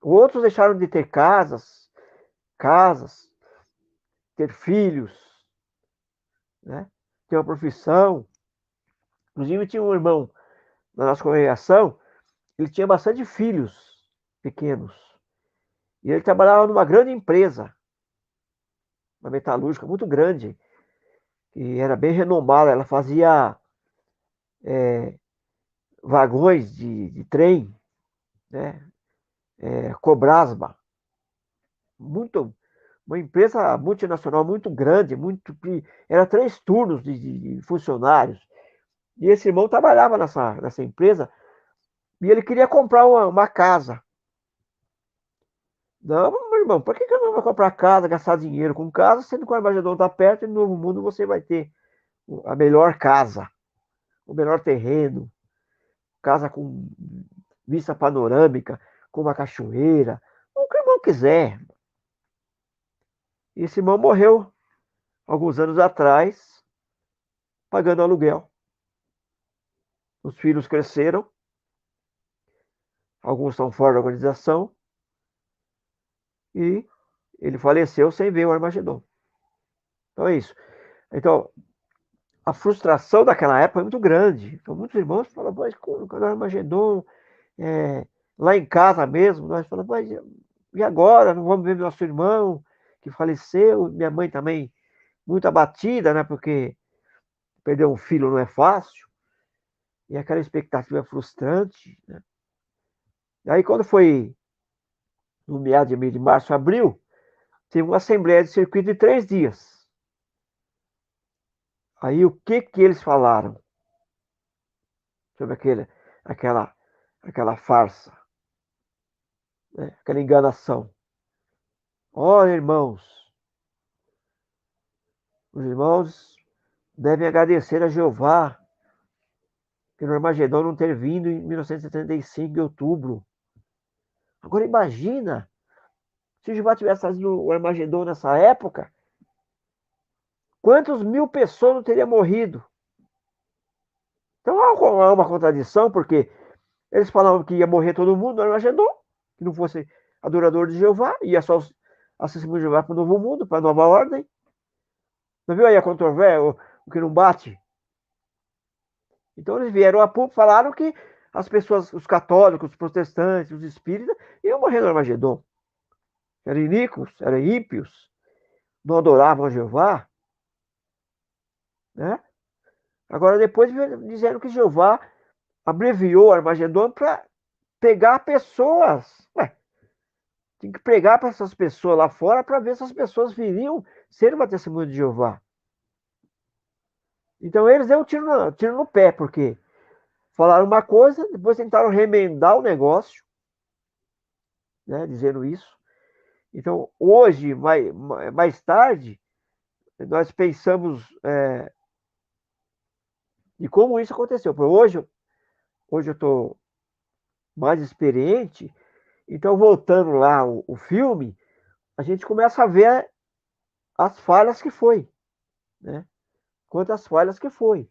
Outros deixaram de ter casas, ter filhos, né? Ter uma profissão. Inclusive, tinha um irmão na nossa congregação, ele tinha bastante filhos pequenos. E ele trabalhava numa grande empresa, uma metalúrgica muito grande, e era bem renomada. Ela fazia vagões de trem, né? Cobrasma. Uma empresa multinacional muito grande, era 3 turnos de funcionários. E esse irmão trabalhava nessa empresa e ele queria comprar uma casa. Não, meu irmão, por que eu não vou comprar casa, gastar dinheiro com casa, sendo que o Armagedon está perto e no Novo Mundo você vai ter a melhor casa, o melhor terreno, casa com vista panorâmica, com uma cachoeira, o que o irmão quiser. E esse irmão morreu alguns anos atrás, pagando aluguel. Os filhos cresceram, alguns estão fora da organização, e ele faleceu sem ver o Armagedon. Então é isso. Então, a frustração daquela época é muito grande. Então, muitos irmãos falam, mas quando o Armagedon, lá em casa mesmo, nós falamos, mas e agora? Não vamos ver nosso irmão que faleceu? Minha mãe também muito abatida, né? Porque perder um filho não é fácil. E aquela expectativa é frustrante, né? E aí, quando foi no meado de mês de março, abril, teve uma assembleia de circuito de 3 dias. Aí, o que eles falaram sobre aquela farsa, né? Aquela enganação? Olha, irmãos, os irmãos devem agradecer a Jeová pelo Armagedon não ter vindo em 1975, em outubro. Agora imagina, se Jeová tivesse trazido o Armagedon nessa época, quantos mil pessoas não teriam morrido? Então há uma contradição, porque eles falavam que ia morrer todo mundo no Armagedon, que não fosse adorador de Jeová, ia só acessível de Jeová para o novo mundo, para a nova ordem. Não viu aí a controvérsia, o que não bate? Então eles vieram a público, falaram que as pessoas, os católicos, os protestantes, os espíritas, iam morrer no Armagedon. Eram iníquos, eram ímpios. não adoravam a Jeová, né? Agora, depois disseram que Jeová abreviou Armagedon para pegar pessoas. Ué, tem que pregar para essas pessoas lá fora para ver se as pessoas viriam ser uma testemunha de Jeová. Então, eles deu um tiro no pé, porque falaram uma coisa, depois tentaram remendar o negócio, né, dizendo isso. Então, hoje, mais tarde, nós pensamos de como isso aconteceu. Porque hoje eu estou mais experiente, então, voltando lá o filme, a gente começa a ver as falhas que foi, né? Quantas falhas que foi.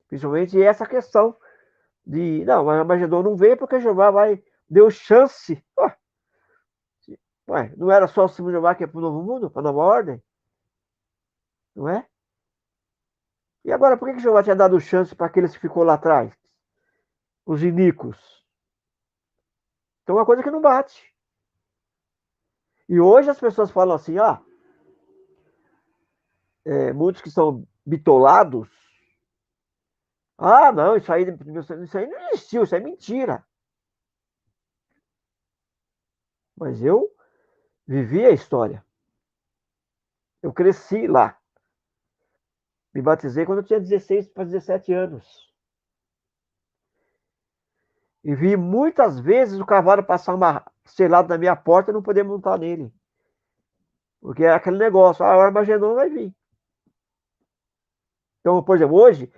Principalmente essa questão de, não, mas Armagedon não veio porque Jeová deu chance. Ué, não era só o segundo Jeová que é para o novo mundo, para a nova ordem? Não é? E agora, por que Jeová tinha dado chance para aqueles que ficou lá atrás? Os iníquos. Então, é uma coisa que não bate. E hoje as pessoas falam assim, muitos que são bitolados, não, isso aí não existiu, isso é mentira. Mas eu vivi a história. Eu cresci lá. Me batizei quando eu tinha 16 para 17 anos. E vi muitas vezes o cavalo passar uma selada na minha porta e não poder montar nele. Porque é aquele negócio, o Armagedon vai vir. Então, por exemplo, hoje,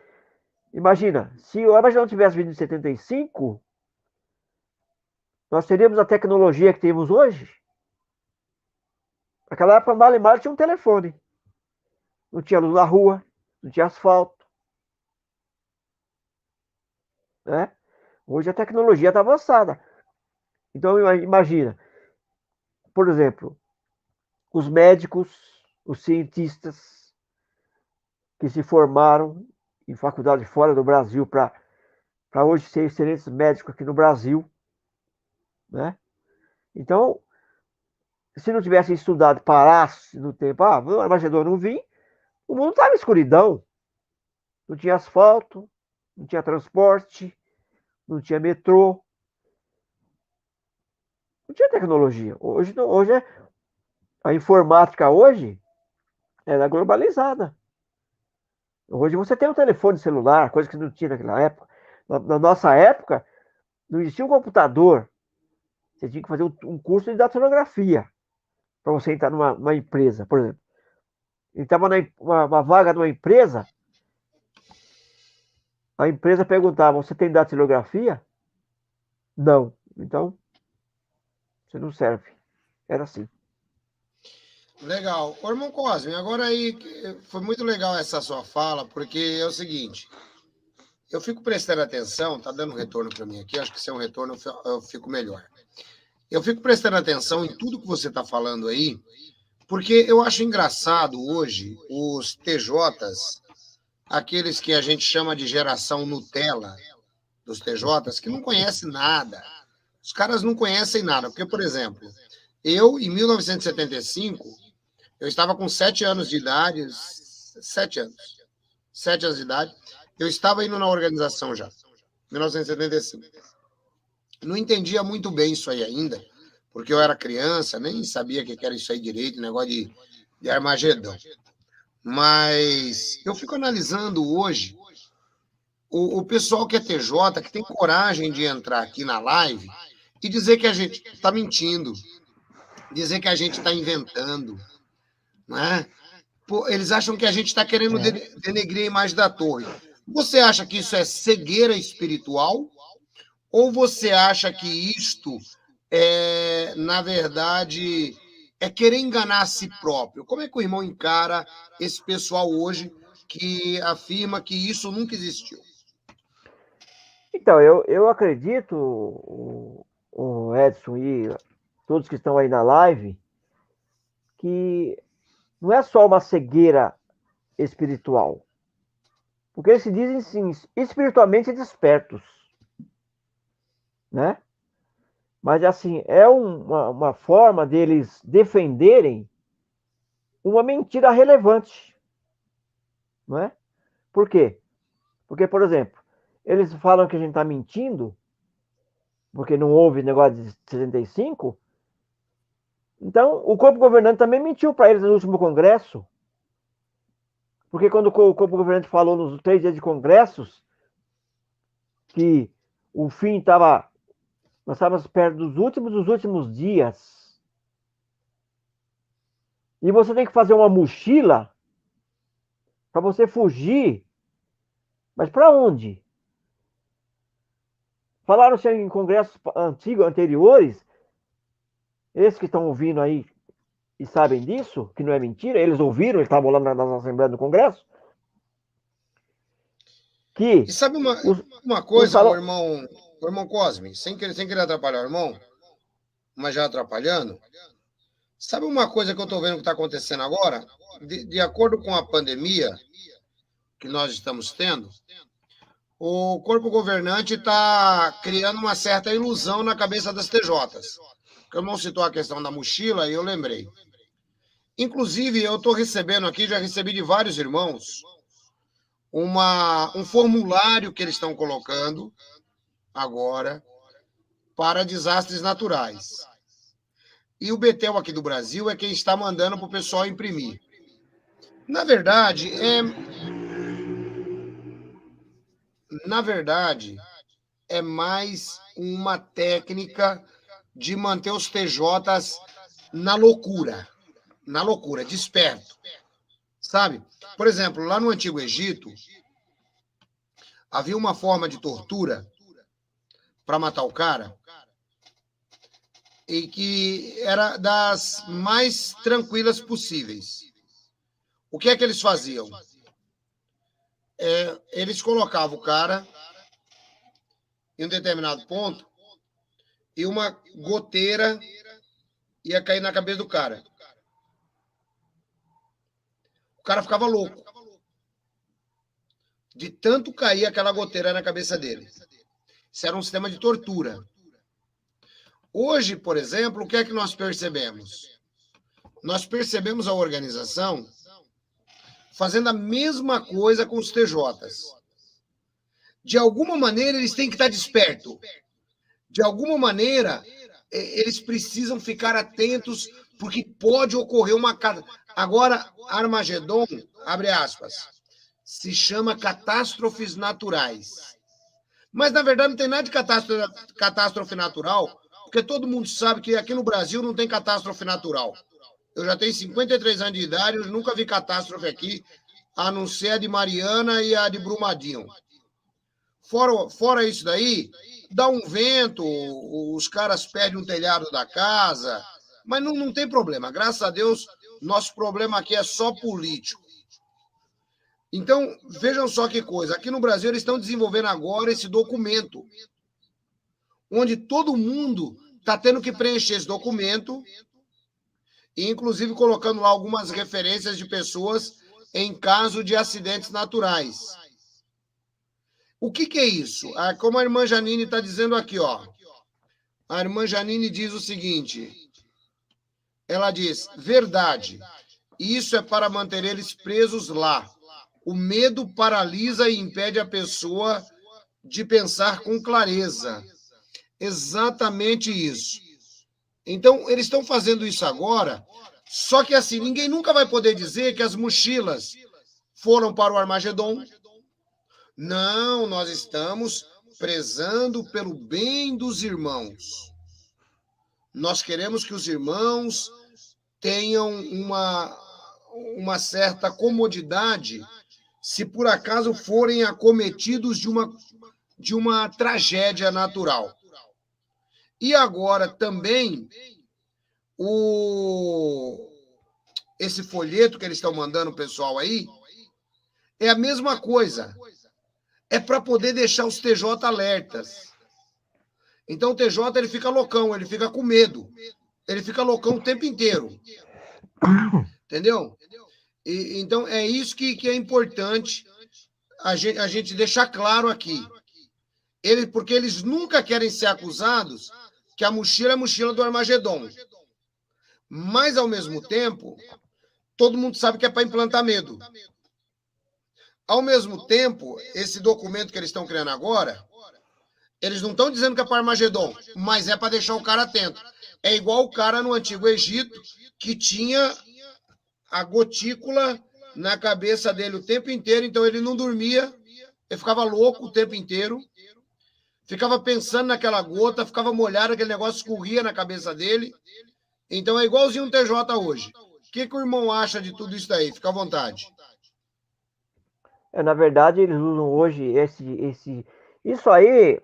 imagina, se o Armagedon tivesse vindo em 75, nós teríamos a tecnologia que temos hoje. Naquela época, Malemar tinha um telefone. Não tinha luz na rua, não tinha asfalto. Né? Hoje a tecnologia está avançada. Então, imagina, por exemplo, os médicos, os cientistas que se formaram em faculdade fora do Brasil para hoje ser excelentes médicos aqui no Brasil. Né? Então, se não tivessem estudado, parasse no tempo, o Armagedon não vir, o mundo estava em escuridão. Não tinha asfalto, não tinha transporte, não tinha metrô, não tinha tecnologia. Hoje a informática hoje é globalizada. Hoje você tem um telefone celular, coisa que não tinha naquela época. Na nossa época, não existia um computador. Você tinha que fazer um curso de datilografia para você entrar numa empresa, por exemplo. Estava uma vaga numa empresa, a empresa perguntava, você tem datilografia? Não. Então, você não serve. Era assim. Legal. Ô, irmão Cosme, agora aí foi muito legal essa sua fala, porque é o seguinte, eu fico prestando atenção, tá dando retorno para mim aqui, acho que se é um retorno eu fico melhor. Eu fico prestando atenção em tudo que você está falando aí, porque eu acho engraçado hoje os TJs, aqueles que a gente chama de geração Nutella dos TJs, que não conhecem nada. Os caras não conhecem nada, porque, por exemplo, eu, em 1975, eu estava com 7 anos de idade, 7 anos. 7 anos de idade. Eu estava indo na organização já, 1975. Não entendia muito bem isso aí ainda, porque eu era criança, nem sabia o que era isso aí direito, negócio de Armagedão. Mas eu fico analisando hoje o pessoal que é TJ, que tem coragem de entrar aqui na live e dizer que a gente está mentindo, dizer que a gente está inventando, né? Pô, eles acham que a gente está querendo denegrir a imagem da torre. Você acha que isso é cegueira espiritual? Ou você acha que isto na verdade, é querer enganar a si próprio? Como é que o irmão encara esse pessoal hoje que afirma que isso nunca existiu? Então, eu acredito, o Edson e todos que estão aí na live, que não é só uma cegueira espiritual. Porque eles se dizem, sim, espiritualmente despertos. Né? Mas, assim, é uma forma deles defenderem uma mentira relevante. Não é? Por quê? Porque, por exemplo, eles falam que a gente está mentindo, porque não houve negócio de 75. Então, o corpo governante também mentiu para eles no último congresso. Porque quando o corpo governante falou nos 3 dias de congressos que o fim estava... Nós estávamos perto dos últimos dias. E você tem que fazer uma mochila para você fugir. Mas para onde? Falaram-se em congressos anteriores, esses que estão ouvindo aí e sabem disso, que não é mentira, eles ouviram, eles estavam lá na Assembleia do Congresso, que... E sabe uma coisa, o irmão Cosme, sem querer atrapalhar o irmão, mas já atrapalhando, sabe uma coisa que eu estou vendo que está acontecendo agora? De acordo com a pandemia que nós estamos tendo, o corpo governante está criando uma certa ilusão na cabeça das TJs. O irmão citou a questão da mochila e eu lembrei. Inclusive, eu estou recebendo aqui, já recebi de vários irmãos, um formulário que eles estão colocando agora para desastres naturais. E o Betel aqui do Brasil é quem está mandando para o pessoal imprimir. Na verdade, é mais uma técnica de manter os TJs na loucura, desperto, sabe? Por exemplo, lá no Antigo Egito, havia uma forma de tortura para matar o cara e que era das mais tranquilas possíveis. O que é que eles faziam? Eles colocavam o cara em um determinado ponto e uma goteira ia cair na cabeça do cara. O cara ficava louco de tanto cair aquela goteira na cabeça dele. Isso era um sistema de tortura. Hoje, por exemplo, o que é que nós percebemos? Nós percebemos a organização fazendo a mesma coisa com os TJs. De alguma maneira, eles têm que estar despertos. De alguma maneira, eles precisam ficar atentos, porque pode ocorrer uma... Agora, Armagedon, abre aspas, se chama catástrofes naturais. Mas, na verdade, não tem nada de catástrofe natural, porque todo mundo sabe que aqui no Brasil não tem catástrofe natural. Eu já tenho 53 anos de idade, eu nunca vi catástrofe aqui, a não ser a de Mariana e a de Brumadinho. Fora isso daí, dá um vento, os caras perdem um telhado da casa, mas não tem problema. Graças a Deus, nosso problema aqui é só político. Então, vejam só que coisa. Aqui no Brasil, eles estão desenvolvendo agora esse documento, onde todo mundo está tendo que preencher esse documento, e inclusive colocando lá algumas referências de pessoas em caso de acidentes naturais. O que é isso? Como a irmã Janine está dizendo aqui, ó. A irmã Janine diz o seguinte, ela diz, verdade, isso é para manter eles presos lá. O medo paralisa e impede a pessoa de pensar com clareza. Exatamente isso. Então, eles estão fazendo isso agora, só que assim, ninguém nunca vai poder dizer que as mochilas foram para o Armagedon. Não, nós estamos prezando pelo bem dos irmãos. Nós queremos que os irmãos tenham uma certa comodidade se por acaso forem acometidos de uma tragédia natural. E agora também esse folheto que eles estão mandando o pessoal aí é a mesma coisa. É para poder deixar os TJ alertas. Então o TJ ele fica loucão, ele fica com medo. Ele fica loucão o tempo inteiro. Entendeu? Então é isso que é importante a gente deixar claro aqui. Porque eles nunca querem ser acusados que a mochila é a mochila do Armagedon. Mas, ao mesmo tempo, todo mundo sabe que é para implantar medo. Ao mesmo tempo, esse documento que eles estão criando agora, eles não estão dizendo que é para Armagedon, mas é para deixar o cara atento. É igual o cara no Antigo Egito, que tinha a gotícula na cabeça dele o tempo inteiro, então ele não dormia, ele ficava louco o tempo inteiro, ficava pensando naquela gota, ficava molhado, aquele negócio escorria na cabeça dele. Então é igualzinho um TJ hoje. O que o irmão acha de tudo isso daí? Fica à vontade. Na verdade, eles usam hoje isso aí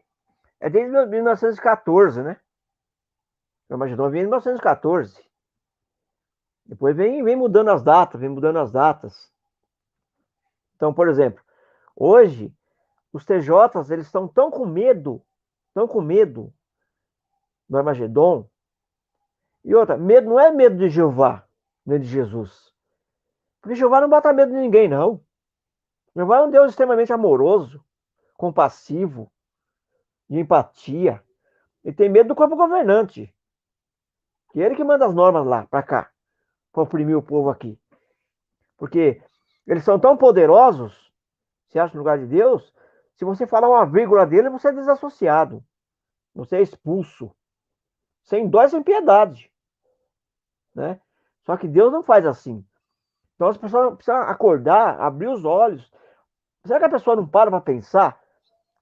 é desde 1914, né? O Armagedon vem em 1914. Depois vem mudando as datas, Então, por exemplo, hoje, os TJs, eles estão tão com medo do Armagedon. E outra, medo não é medo de Jeová, nem de Jesus. Porque Jeová não bota medo de ninguém, não. Jeová é um Deus extremamente amoroso, compassivo, de empatia. Ele tem medo do corpo governante. Que é ele que manda as normas lá, para cá, para oprimir o povo aqui. Porque eles são tão poderosos, se acha no lugar de Deus, se você falar uma vírgula dele, você é desassociado. Você é expulso. Sem dó e sem piedade. Né? Só que Deus não faz assim. Então as pessoas precisam acordar, abrir os olhos. Será que a pessoa não para pensar?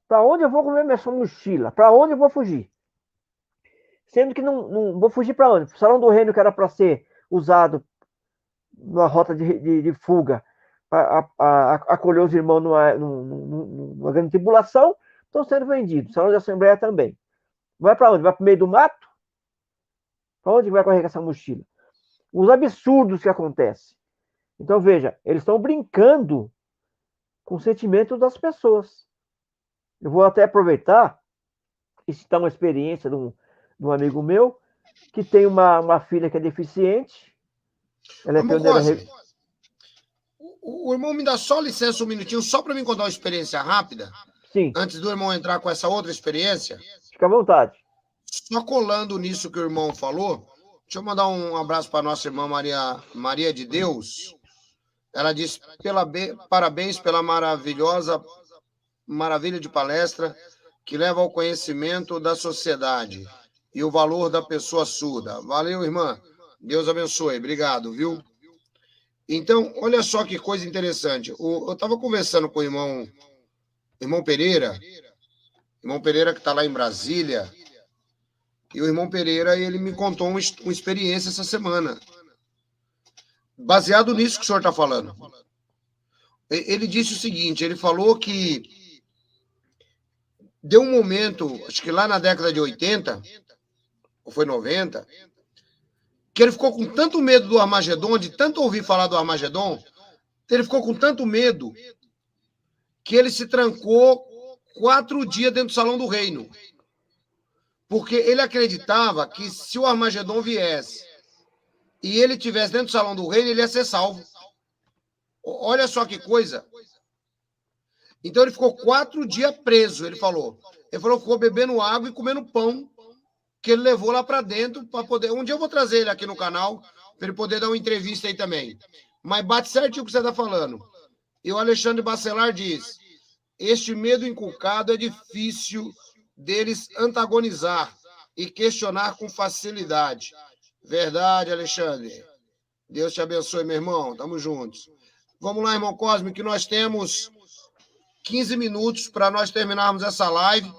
Para onde eu vou comer minha mochila? Para onde eu vou fugir? Sendo que não vou fugir para onde? O Salão do Reino, que era para ser usado numa rota de fuga, para acolher os irmãos numa grande tribulação, estão sendo vendidos. Salão de Assembleia também. Vai para onde? Vai para o meio do mato? Para onde vai carregar essa mochila? Os absurdos que acontecem. Então, veja, eles estão brincando com o sentimento das pessoas. Eu vou até aproveitar e citar uma experiência de um amigo meu que tem uma filha que é deficiente. Ela é pioneira. O irmão me dá só licença um minutinho, só para me contar uma experiência rápida? Sim. Antes do irmão entrar com essa outra experiência? Fica à vontade. Só colando nisso que o irmão falou, deixa eu mandar um abraço para a nossa irmã Maria de Deus. Ela diz, parabéns pela maravilha de palestra que leva ao conhecimento da sociedade e o valor da pessoa surda. Valeu, irmã. Deus abençoe. Obrigado, viu? Então, olha só que coisa interessante. Eu estava conversando com o irmão Pereira que está lá em Brasília, e o irmão Pereira, ele me contou uma experiência essa semana, baseado nisso que o senhor está falando. Ele disse o seguinte, ele falou que deu um momento, acho que lá na década de 80, ou foi 90, que ele ficou com tanto medo do Armagedon, de tanto ouvir falar do Armagedon, ele ficou com tanto medo que ele se trancou 4 dias dentro do Salão do Reino. Porque ele acreditava que se o Armagedon viesse e ele estivesse dentro do Salão do Reino, ele ia ser salvo. Olha só que coisa. Então ele ficou 4 dias preso, ele falou. Ele falou que ficou bebendo água e comendo pão que ele levou lá para dentro para poder... Um dia eu vou trazer ele aqui no canal para ele poder dar uma entrevista aí também. Mas bate certinho o que você está falando. E o Alexandre Bacelar diz, este medo inculcado é difícil deles antagonizar e questionar com facilidade. Verdade, Alexandre. Deus te abençoe, meu irmão. Tamo juntos. Vamos lá, irmão Cosme, que nós temos 15 minutos para nós terminarmos essa live,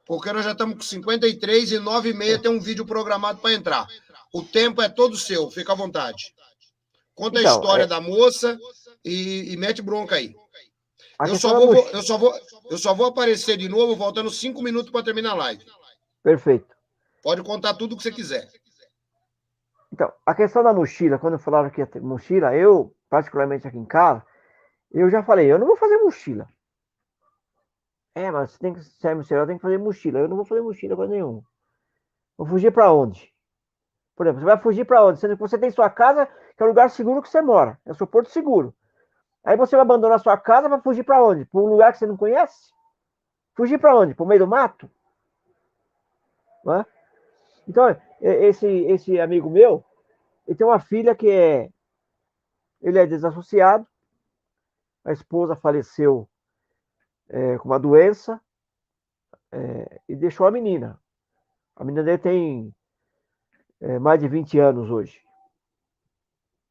porque nós já estamos com 53 e 9h30 tem um vídeo programado para entrar. O tempo é todo seu, fica à vontade. Conta então, a história da moça e mete bronca aí. Eu só vou aparecer de novo, faltando 5 minutos para terminar a live. Perfeito. Pode contar tudo o que você quiser. Então, a questão da mochila, quando eu falava que ia ter mochila, eu, particularmente aqui em casa, eu já falei, eu não vou fazer mochila. Mas você tem que ser missionário, tem que fazer mochila. Eu não vou fazer mochila coisa nenhuma. Vou fugir para onde? Por exemplo, você vai fugir para onde? Sendo que você tem sua casa, que é o lugar seguro que você mora. É o seu porto seguro. Aí você vai abandonar sua casa para fugir para onde? Para um lugar que você não conhece? Fugir para onde? Para o meio do mato? Não é? Então, esse amigo meu, ele tem uma filha que é ele é desassociado, a esposa faleceu com uma doença e deixou a menina. A menina dele tem mais de 20 anos hoje.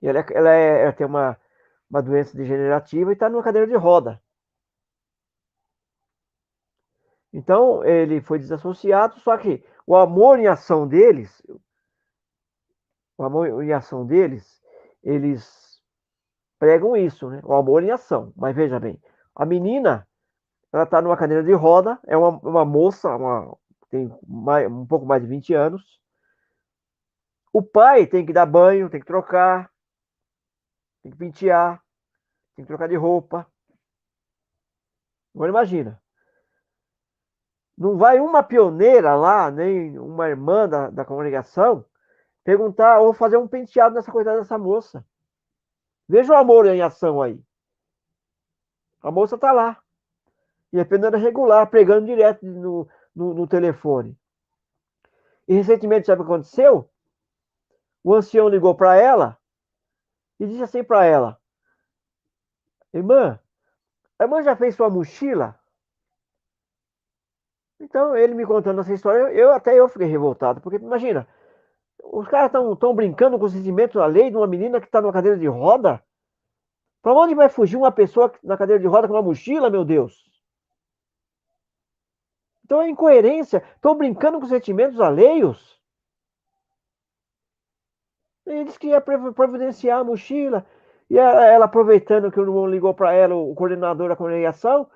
E ela tem uma doença degenerativa e está numa cadeira de roda. Então, ele foi desassociado, só que o amor em ação deles, eles pregam isso, né? O amor em ação. Mas veja bem, a menina, ela está numa cadeira de roda, é uma moça, tem um pouco mais de 20 anos. O pai tem que dar banho, tem que trocar, tem que pentear, tem que trocar de roupa. Agora imagina, não vai uma pioneira lá, nem uma irmã da congregação, perguntar ou fazer um penteado nessa coitada dessa moça. Veja o amor em ação aí. A moça está lá. E a pena era regular, pregando direto no telefone. E recentemente, sabe o que aconteceu? O ancião ligou para ela e disse assim para ela: Irmã, a irmã já fez sua mochila? Então, ele me contando essa história, até eu fiquei revoltado, porque imagina, os caras estão brincando com o sentimento da lei de uma menina que está numa cadeira de roda. Para onde vai fugir uma pessoa na cadeira de roda com uma mochila, meu Deus? Então é incoerência. Estão brincando com sentimentos alheios. Eles que ia providenciar a mochila. E ela aproveitando que o irmão ligou para ela, o coordenador da congregação,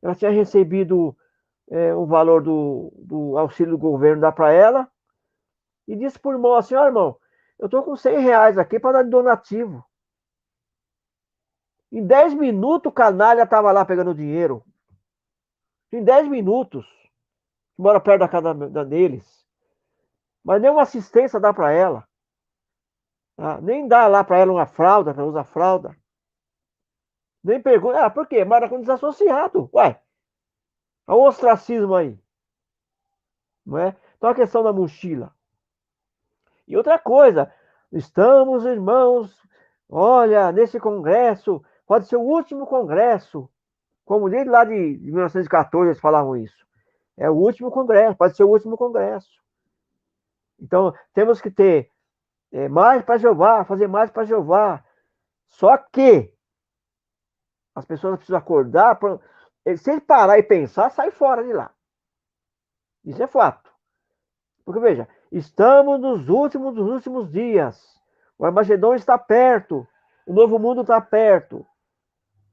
ela tinha recebido o valor do auxílio do governo dá para ela. E disse para o irmão assim: ó, irmão, eu estou com R$ 100 aqui para dar de donativo. Em 10 minutos o canalha estava lá pegando o dinheiro. Em 10 minutos. Mora perto da casa deles. Mas nenhuma assistência dá para ela. Tá? Nem dá lá para ela uma fralda, para usar fralda. Nem pergunta. Por quê? Mora com desassociado. Ué, olha o ostracismo aí. Não é? Então a questão da mochila. E outra coisa, estamos, irmãos, olha, nesse congresso, pode ser o último congresso. Como desde lá de 1914 eles falavam isso. É o último congresso, pode ser o último congresso. Então, temos que ter mais para Jeová, fazer mais para Jeová. Só que as pessoas precisam acordar. Se ele parar e pensar, sai fora de lá. Isso é fato. Porque, veja, estamos nos últimos dos últimos dias. O Armagedon está perto. O novo mundo está perto.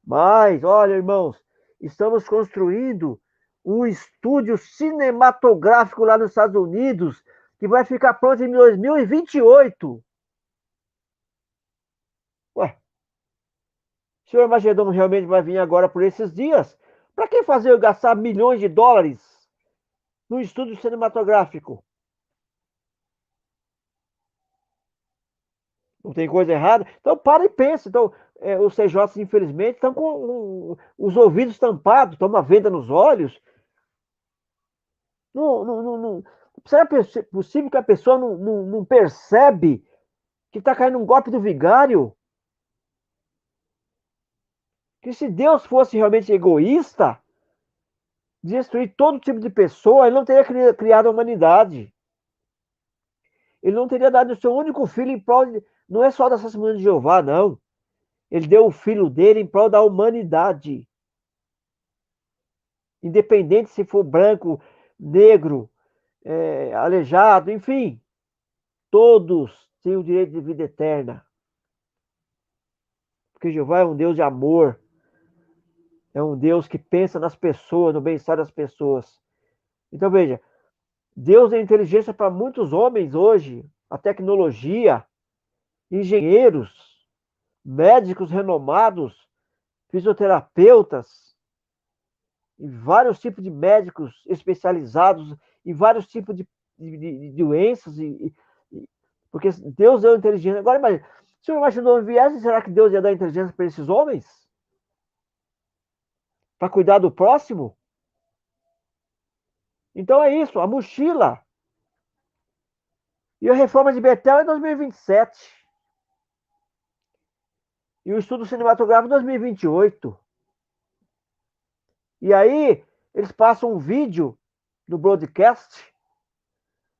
Mas, olha, irmãos, estamos construindo um estúdio cinematográfico lá nos Estados Unidos que vai ficar pronto em 2028. Ué, se o Armagedon realmente vai vir agora por esses dias, para que fazer gastar milhões de dólares num estúdio cinematográfico? Não tem coisa errada? Então, para e pensa. Então, os CJs, infelizmente, estão com os ouvidos tampados, estão uma venda nos olhos. Não, será possível que a pessoa não percebe que está caindo um golpe do vigário? Que se Deus fosse realmente egoísta, destruir todo tipo de pessoa, ele não teria criado a humanidade. Ele não teria dado o seu único filho em prol não é só da Assembleia de Jeová, não. Ele deu o filho dele em prol da humanidade. Independente se for branco, negro, aleijado, enfim. Todos têm o direito de vida eterna. Porque Jeová é um Deus de amor. É um Deus que pensa nas pessoas, no bem-estar das pessoas. Então, veja, Deus é inteligência para muitos homens hoje, a tecnologia, engenheiros, médicos renomados, fisioterapeutas, e vários tipos de médicos especializados em vários tipos de doenças, porque Deus deu inteligência. Agora, imagina, se o Armagedon viesse, será que Deus ia dar inteligência para esses homens? Para cuidar do próximo? Então é isso, a mochila. E a reforma de Betel é 2027. E o estudo cinematográfico 2028. E aí, eles passam um vídeo no broadcast,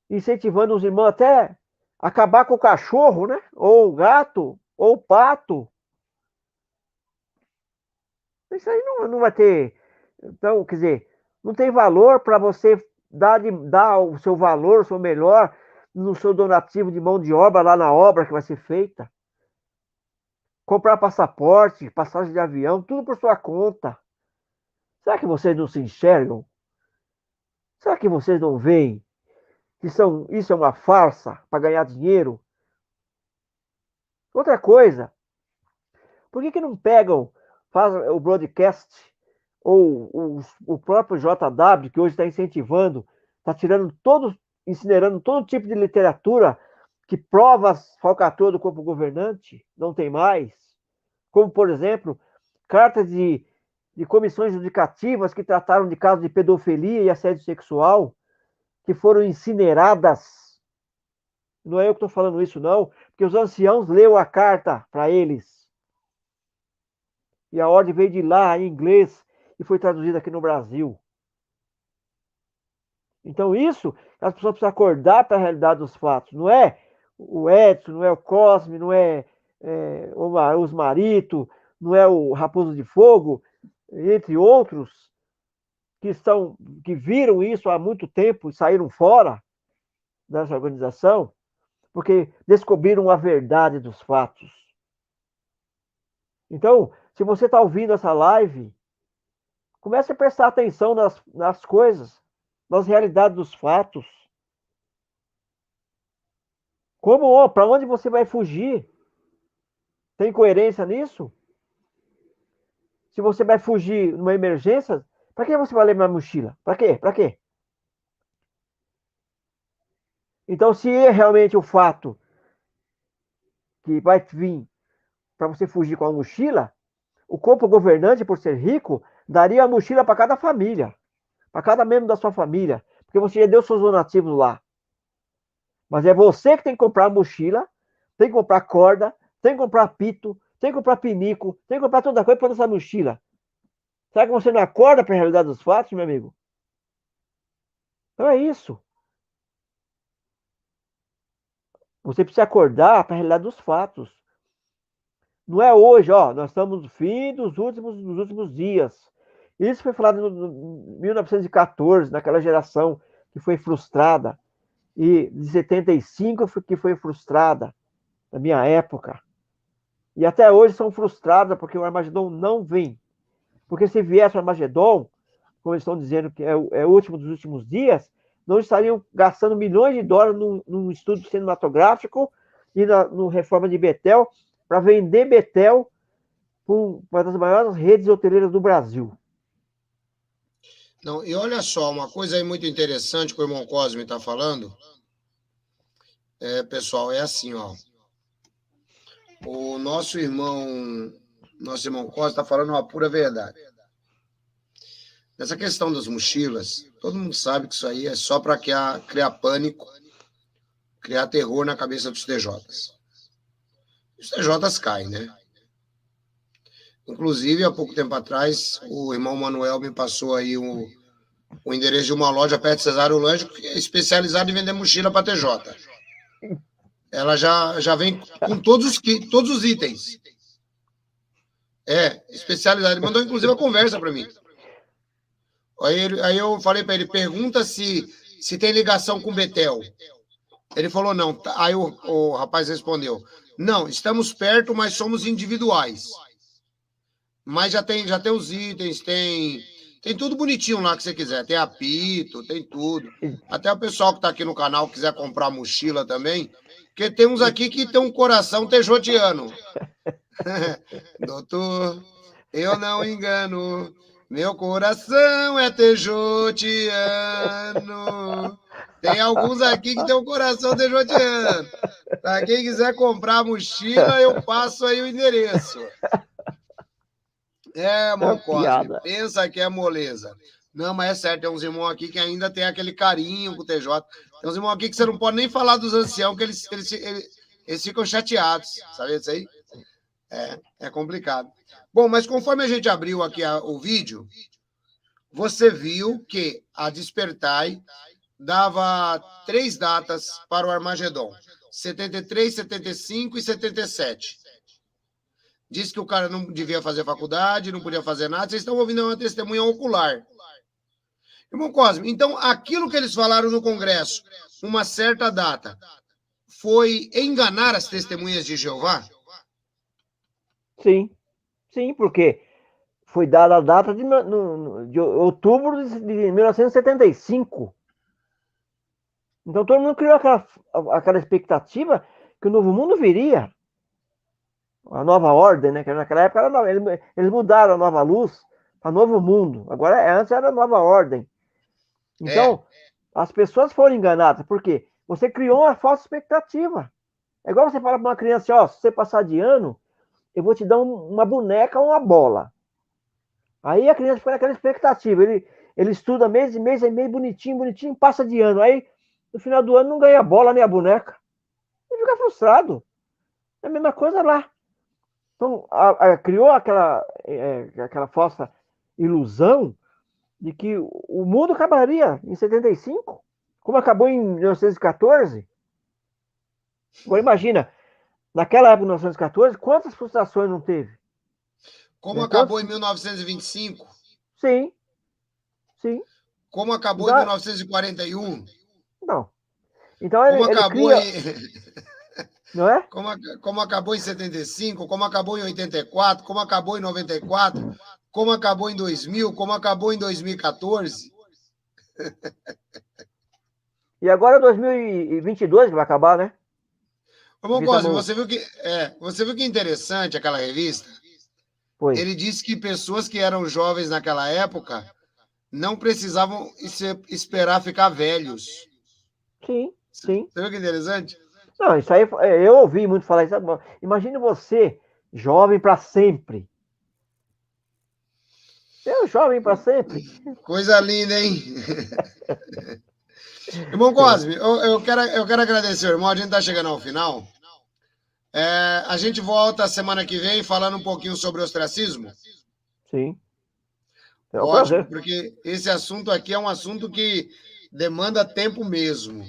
incentivando os irmãos até acabar com o cachorro, né? Ou o gato, ou o pato. Isso aí não vai ter. Então, quer dizer, não tem valor para você dar o seu valor, o seu melhor, no seu donativo de mão de obra, lá na obra que vai ser feita. Comprar passaporte, passagem de avião, tudo por sua conta. Será que vocês não se enxergam? Será que vocês não veem que isso é uma farsa para ganhar dinheiro? Outra coisa, por que não pegam, fazem o broadcast, ou o próprio JW, que hoje está incentivando, está incinerando todo tipo de literatura que prova as falcatruas do corpo governante, não tem mais. Como, por exemplo, cartas de comissões judicativas que trataram de casos de pedofilia e assédio sexual, que foram incineradas. Não é eu que estou falando isso, não, porque os anciãos leu a carta para eles. E a ordem veio de lá, em inglês, e foi traduzida aqui no Brasil. Então, isso, as pessoas precisam acordar para a realidade dos fatos. Não é o Edson, não é o Cosme, não é, o Osmarito, não é o Raposo de Fogo, entre outros, que viram isso há muito tempo e saíram fora dessa organização, porque descobriram a verdade dos fatos. Então, se você está ouvindo essa live, comece a prestar atenção nas coisas, nas realidades dos fatos. Para onde você vai fugir? Tem coerência nisso? Se você vai fugir numa emergência, para que você vai levar uma mochila? Para quê? Para quê? Então, se é realmente o fato que vai vir para você fugir com a mochila, o corpo governante, por ser rico, daria a mochila para cada família, para cada membro da sua família, porque você já deu seus donativos lá. Mas é você que tem que comprar a mochila, tem que comprar corda, tem que comprar pito, tem que comprar pinico, tem que comprar toda coisa para essa mochila. Será que você não acorda para a realidade dos fatos, meu amigo? Então é isso. Você precisa acordar para a realidade dos fatos. Não é hoje, nós estamos no fim dos últimos dias. Isso foi falado em 1914, naquela geração que foi frustrada. E de 75 que foi frustrada, na minha época. E até hoje são frustradas porque o Armagedon não vem. Porque se viesse o Armagedon, como eles estão dizendo que é o último dos últimos dias, não estariam gastando milhões de dólares num estudo cinematográfico e no Reforma de Betel, para vender Betel para uma das maiores redes hoteleiras do Brasil. Não, e olha só, uma coisa aí muito interessante que o irmão Cosme está falando, pessoal, é assim, ó. O nosso irmão Cosme está falando uma pura verdade. Nessa questão das mochilas, todo mundo sabe que isso aí é só para criar pânico, criar terror na cabeça dos TJs. Os TJs caem, né? Inclusive, há pouco tempo atrás, o irmão Manuel me passou aí o endereço de uma loja perto de Cesário Lange, que é especializada em vender mochila para TJ. Ela já vem com todos os itens. Especializada. Ele mandou, inclusive, a conversa para mim. Aí eu falei para ele, pergunta se tem ligação com Betel. Ele falou, não. Aí o rapaz respondeu, não, estamos perto, mas somos individuais. Mas já tem os itens, tem tudo bonitinho lá que você quiser. Tem apito, tem tudo. Até o pessoal que está aqui no canal quiser comprar mochila também, porque tem uns aqui que tem um coração tejotiano. Doutor, eu não engano, meu coração é tejotiano. Tem alguns aqui que tem um coração tejotiano. Para quem quiser comprar a mochila, eu passo aí o endereço. Irmão Cosme, pensa que é moleza. Não, mas é certo, tem uns irmãos aqui que ainda tem aquele carinho com o TJ. Tem uns irmãos aqui que você não pode nem falar dos anciãos, que eles ficam chateados. Sabe isso aí? É complicado. Bom, mas conforme a gente abriu aqui o vídeo, você viu que a Despertai dava 3 datas para o Armagedon: 73, 75 e 77. Disse que o cara não devia fazer faculdade, não podia fazer nada. Vocês estão ouvindo uma testemunha ocular. Irmão Cosme, então aquilo que eles falaram no Congresso, uma certa data, foi enganar as testemunhas de Jeová? Sim, sim, porque foi dada a data de outubro de 1975. Então todo mundo criou aquela expectativa que o novo mundo viria. A nova ordem, né? Que naquela época era nova. Eles mudaram a nova luz para novo mundo. Agora, antes era a nova ordem. Então, as pessoas foram enganadas. Por quê? Você criou uma falsa expectativa. É igual você falar para uma criança, ó, se você passar de ano, eu vou te dar uma boneca ou uma bola. Aí a criança fica naquela expectativa. Ele estuda mês e mês, é meio bonitinho, bonitinho, passa de ano. Aí, no final do ano, não ganha a bola nem a boneca. Ele fica frustrado. É a mesma coisa lá. Então, criou aquela falsa ilusão de que o mundo acabaria em 75, como acabou em 1914. Agora, imagina, naquela época, em 1914, quantas frustrações não teve? Como acabou em 1925? Sim, sim. Como acabou em 1941? Não. Então, como acabou cria... em... Não é? Como acabou em 75, como acabou em 84, como acabou em 94, como acabou em 2000, como acabou em 2014. E agora 2022 que vai acabar, né? Irmão Cosme, você viu que interessante aquela revista? Foi. Ele disse que pessoas que eram jovens naquela época não precisavam esperar ficar velhos. Sim, sim. Você viu que interessante? Não, isso aí, eu ouvi muito falar isso. Imagine você, jovem para sempre. Eu, jovem para sempre. Coisa linda, hein? Irmão Cosme, eu quero agradecer, irmão. A gente está chegando ao final. A gente volta semana que vem falando um pouquinho sobre ostracismo. Sim. É um prazer. Porque esse assunto aqui é um assunto que demanda tempo mesmo.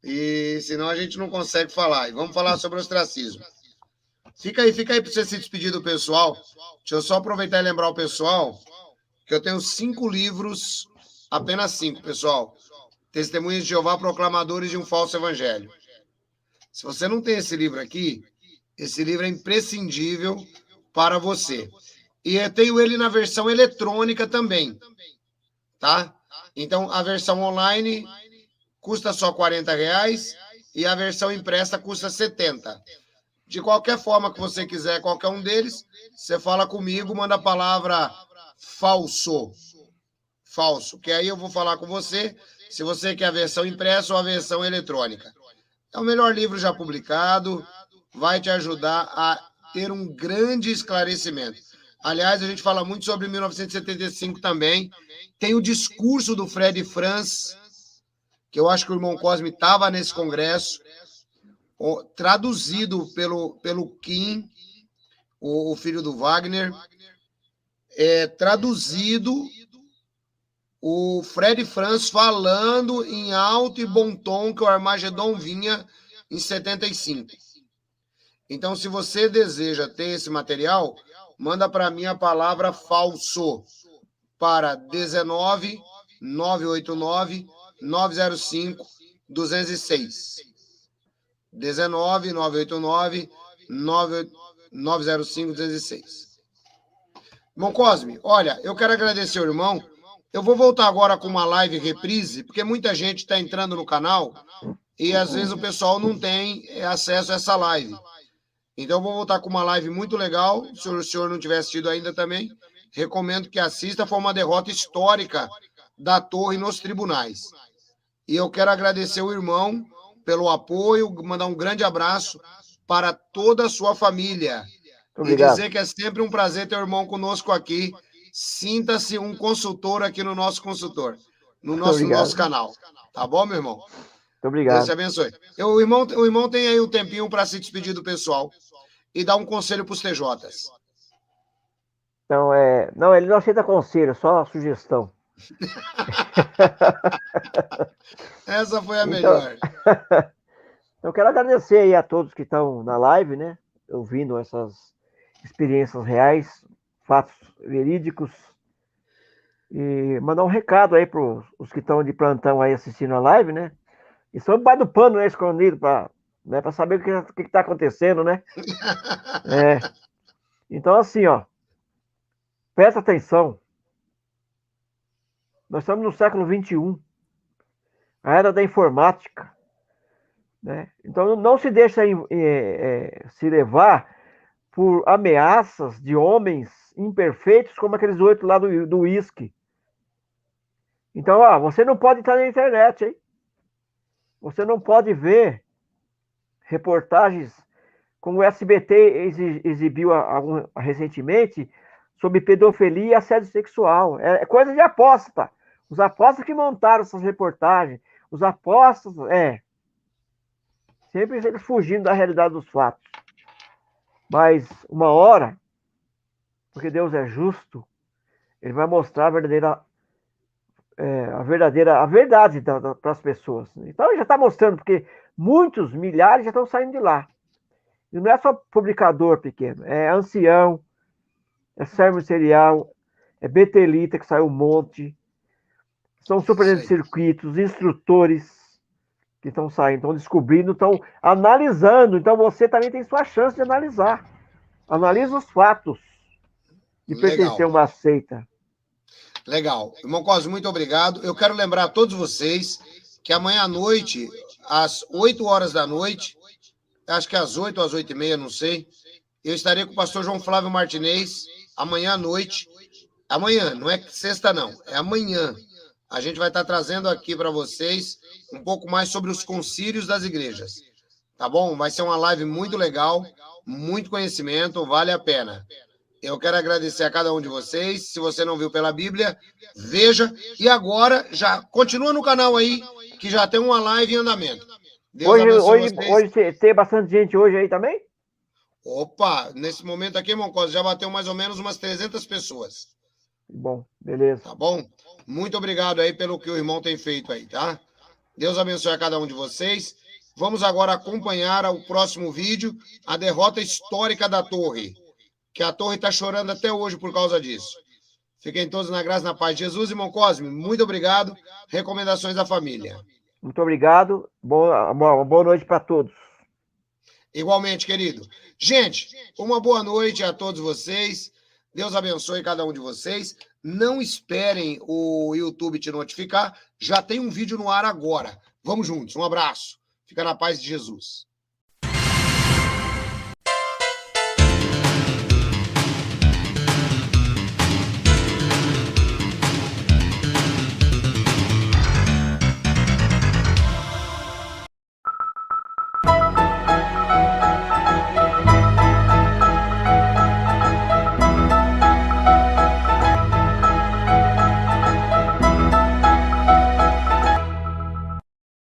E senão a gente não consegue falar. E vamos falar sobre ostracismo. Fica aí para você se despedir do pessoal. Deixa eu só aproveitar e lembrar o pessoal que eu tenho 5 livros, apenas 5, pessoal. Testemunhas de Jeová, proclamadores de um falso evangelho. Se você não tem esse livro aqui, esse livro é imprescindível para você. E eu tenho ele na versão eletrônica também, tá? Então, a versão online custa só R$40 e a versão impressa custa R$70. De qualquer forma que você quiser, qualquer um deles, você fala comigo, manda a palavra falso, que aí eu vou falar com você se você quer a versão impressa ou a versão eletrônica. É o melhor livro já publicado, vai te ajudar a ter um grande esclarecimento. Aliás, a gente fala muito sobre 1975 também. Tem o discurso do Fred Franz, que eu acho que o irmão Cosme estava nesse congresso, traduzido pelo Kim, o filho do Wagner, traduzido o Fred Franz falando em alto e bom tom que o Armagedon vinha em 75. Então, se você deseja ter esse material, manda para mim a palavra falso para 19 989 905 206. 19 989 905 206. Irmão Cosme, olha, eu quero agradecer o irmão. Eu vou voltar agora com uma live reprise, porque muita gente está entrando no canal e às vezes o pessoal não tem acesso a essa live. Então eu vou voltar com uma live muito legal. Se o senhor não tiver assistido ainda também, recomendo que assista. Foi uma derrota histórica da Torre nos tribunais. E eu quero agradecer o irmão pelo apoio, mandar um grande abraço para toda a sua família. E dizer que é sempre um prazer ter o irmão conosco aqui. Sinta-se um consultor aqui no nosso consultor, no nosso canal. Tá bom, meu irmão? Muito obrigado. Deus te abençoe. O irmão tem aí um tempinho para se despedir do pessoal. e dar um conselho para os TJs. Então, não, ele não aceita conselho, só sugestão. Essa foi a Então, melhor. eu quero agradecer aí a todos que estão na live, né? Ouvindo essas experiências reais, fatos verídicos. E mandar um recado aí para os que estão de plantão aí assistindo a live, né? E são debaixo do pano, né? Escondido para saber o que está acontecendo, né? Então, assim, ó. Presta atenção. Nós estamos no século XXI. A era da informática. Né? Então, não se deixa se levar por ameaças de homens imperfeitos como aqueles 8 lá do uísque. Então, você não pode estar na internet, hein? Você não pode ver reportagens como o SBT exibiu recentemente sobre pedofilia e assédio sexual. É coisa de aposta. Os apostas que montaram essas reportagens, os apostas, sempre eles fugindo da realidade dos fatos. Mas uma hora, porque Deus é justo, ele vai mostrar a verdade para as pessoas. Então ele já está mostrando, porque muitos, milhares já estão saindo de lá. E não é só publicador pequeno, é ancião, é servo serial, é betelita, que saiu um monte, são superintendentes de circuitos, instrutores que estão saindo, estão descobrindo, estão analisando. Então você também tem sua chance de analisar. Analisa os fatos de pertencer a uma seita. Legal. Irmão Cosme, muito obrigado. Eu quero lembrar a todos vocês que amanhã à noite, às 8 horas da noite, acho que às 8 ou às 8h30, não sei, eu estarei com o pastor João Flávio Martinez, amanhã à noite. Amanhã, não é sexta não, é amanhã. A gente vai estar trazendo aqui para vocês um pouco mais sobre os concílios das igrejas. Tá bom? Vai ser uma live muito legal, muito conhecimento, vale a pena. Eu quero agradecer a cada um de vocês. Se você não viu pela Bíblia, veja. E agora, já continua no canal aí, que já tem uma live em andamento. Deus abençoe vocês. Hoje tem bastante gente hoje aí também? Opa, nesse momento aqui, irmão Costa, já bateu mais ou menos umas 300 pessoas. Bom, beleza. Tá bom? Muito obrigado aí pelo que o irmão tem feito aí, tá? Deus abençoe a cada um de vocês. Vamos agora acompanhar o próximo vídeo, a derrota histórica da torre. Que a torre está chorando até hoje por causa disso. Fiquem todos na graça e na paz de Jesus. Irmão Cosme, muito obrigado. Recomendações da família. Muito obrigado. Boa noite para todos. Igualmente, querido. Gente, uma boa noite a todos vocês. Deus abençoe cada um de vocês. Não esperem o YouTube te notificar. Já tem um vídeo no ar agora. Vamos juntos. Um abraço. Fica na paz de Jesus.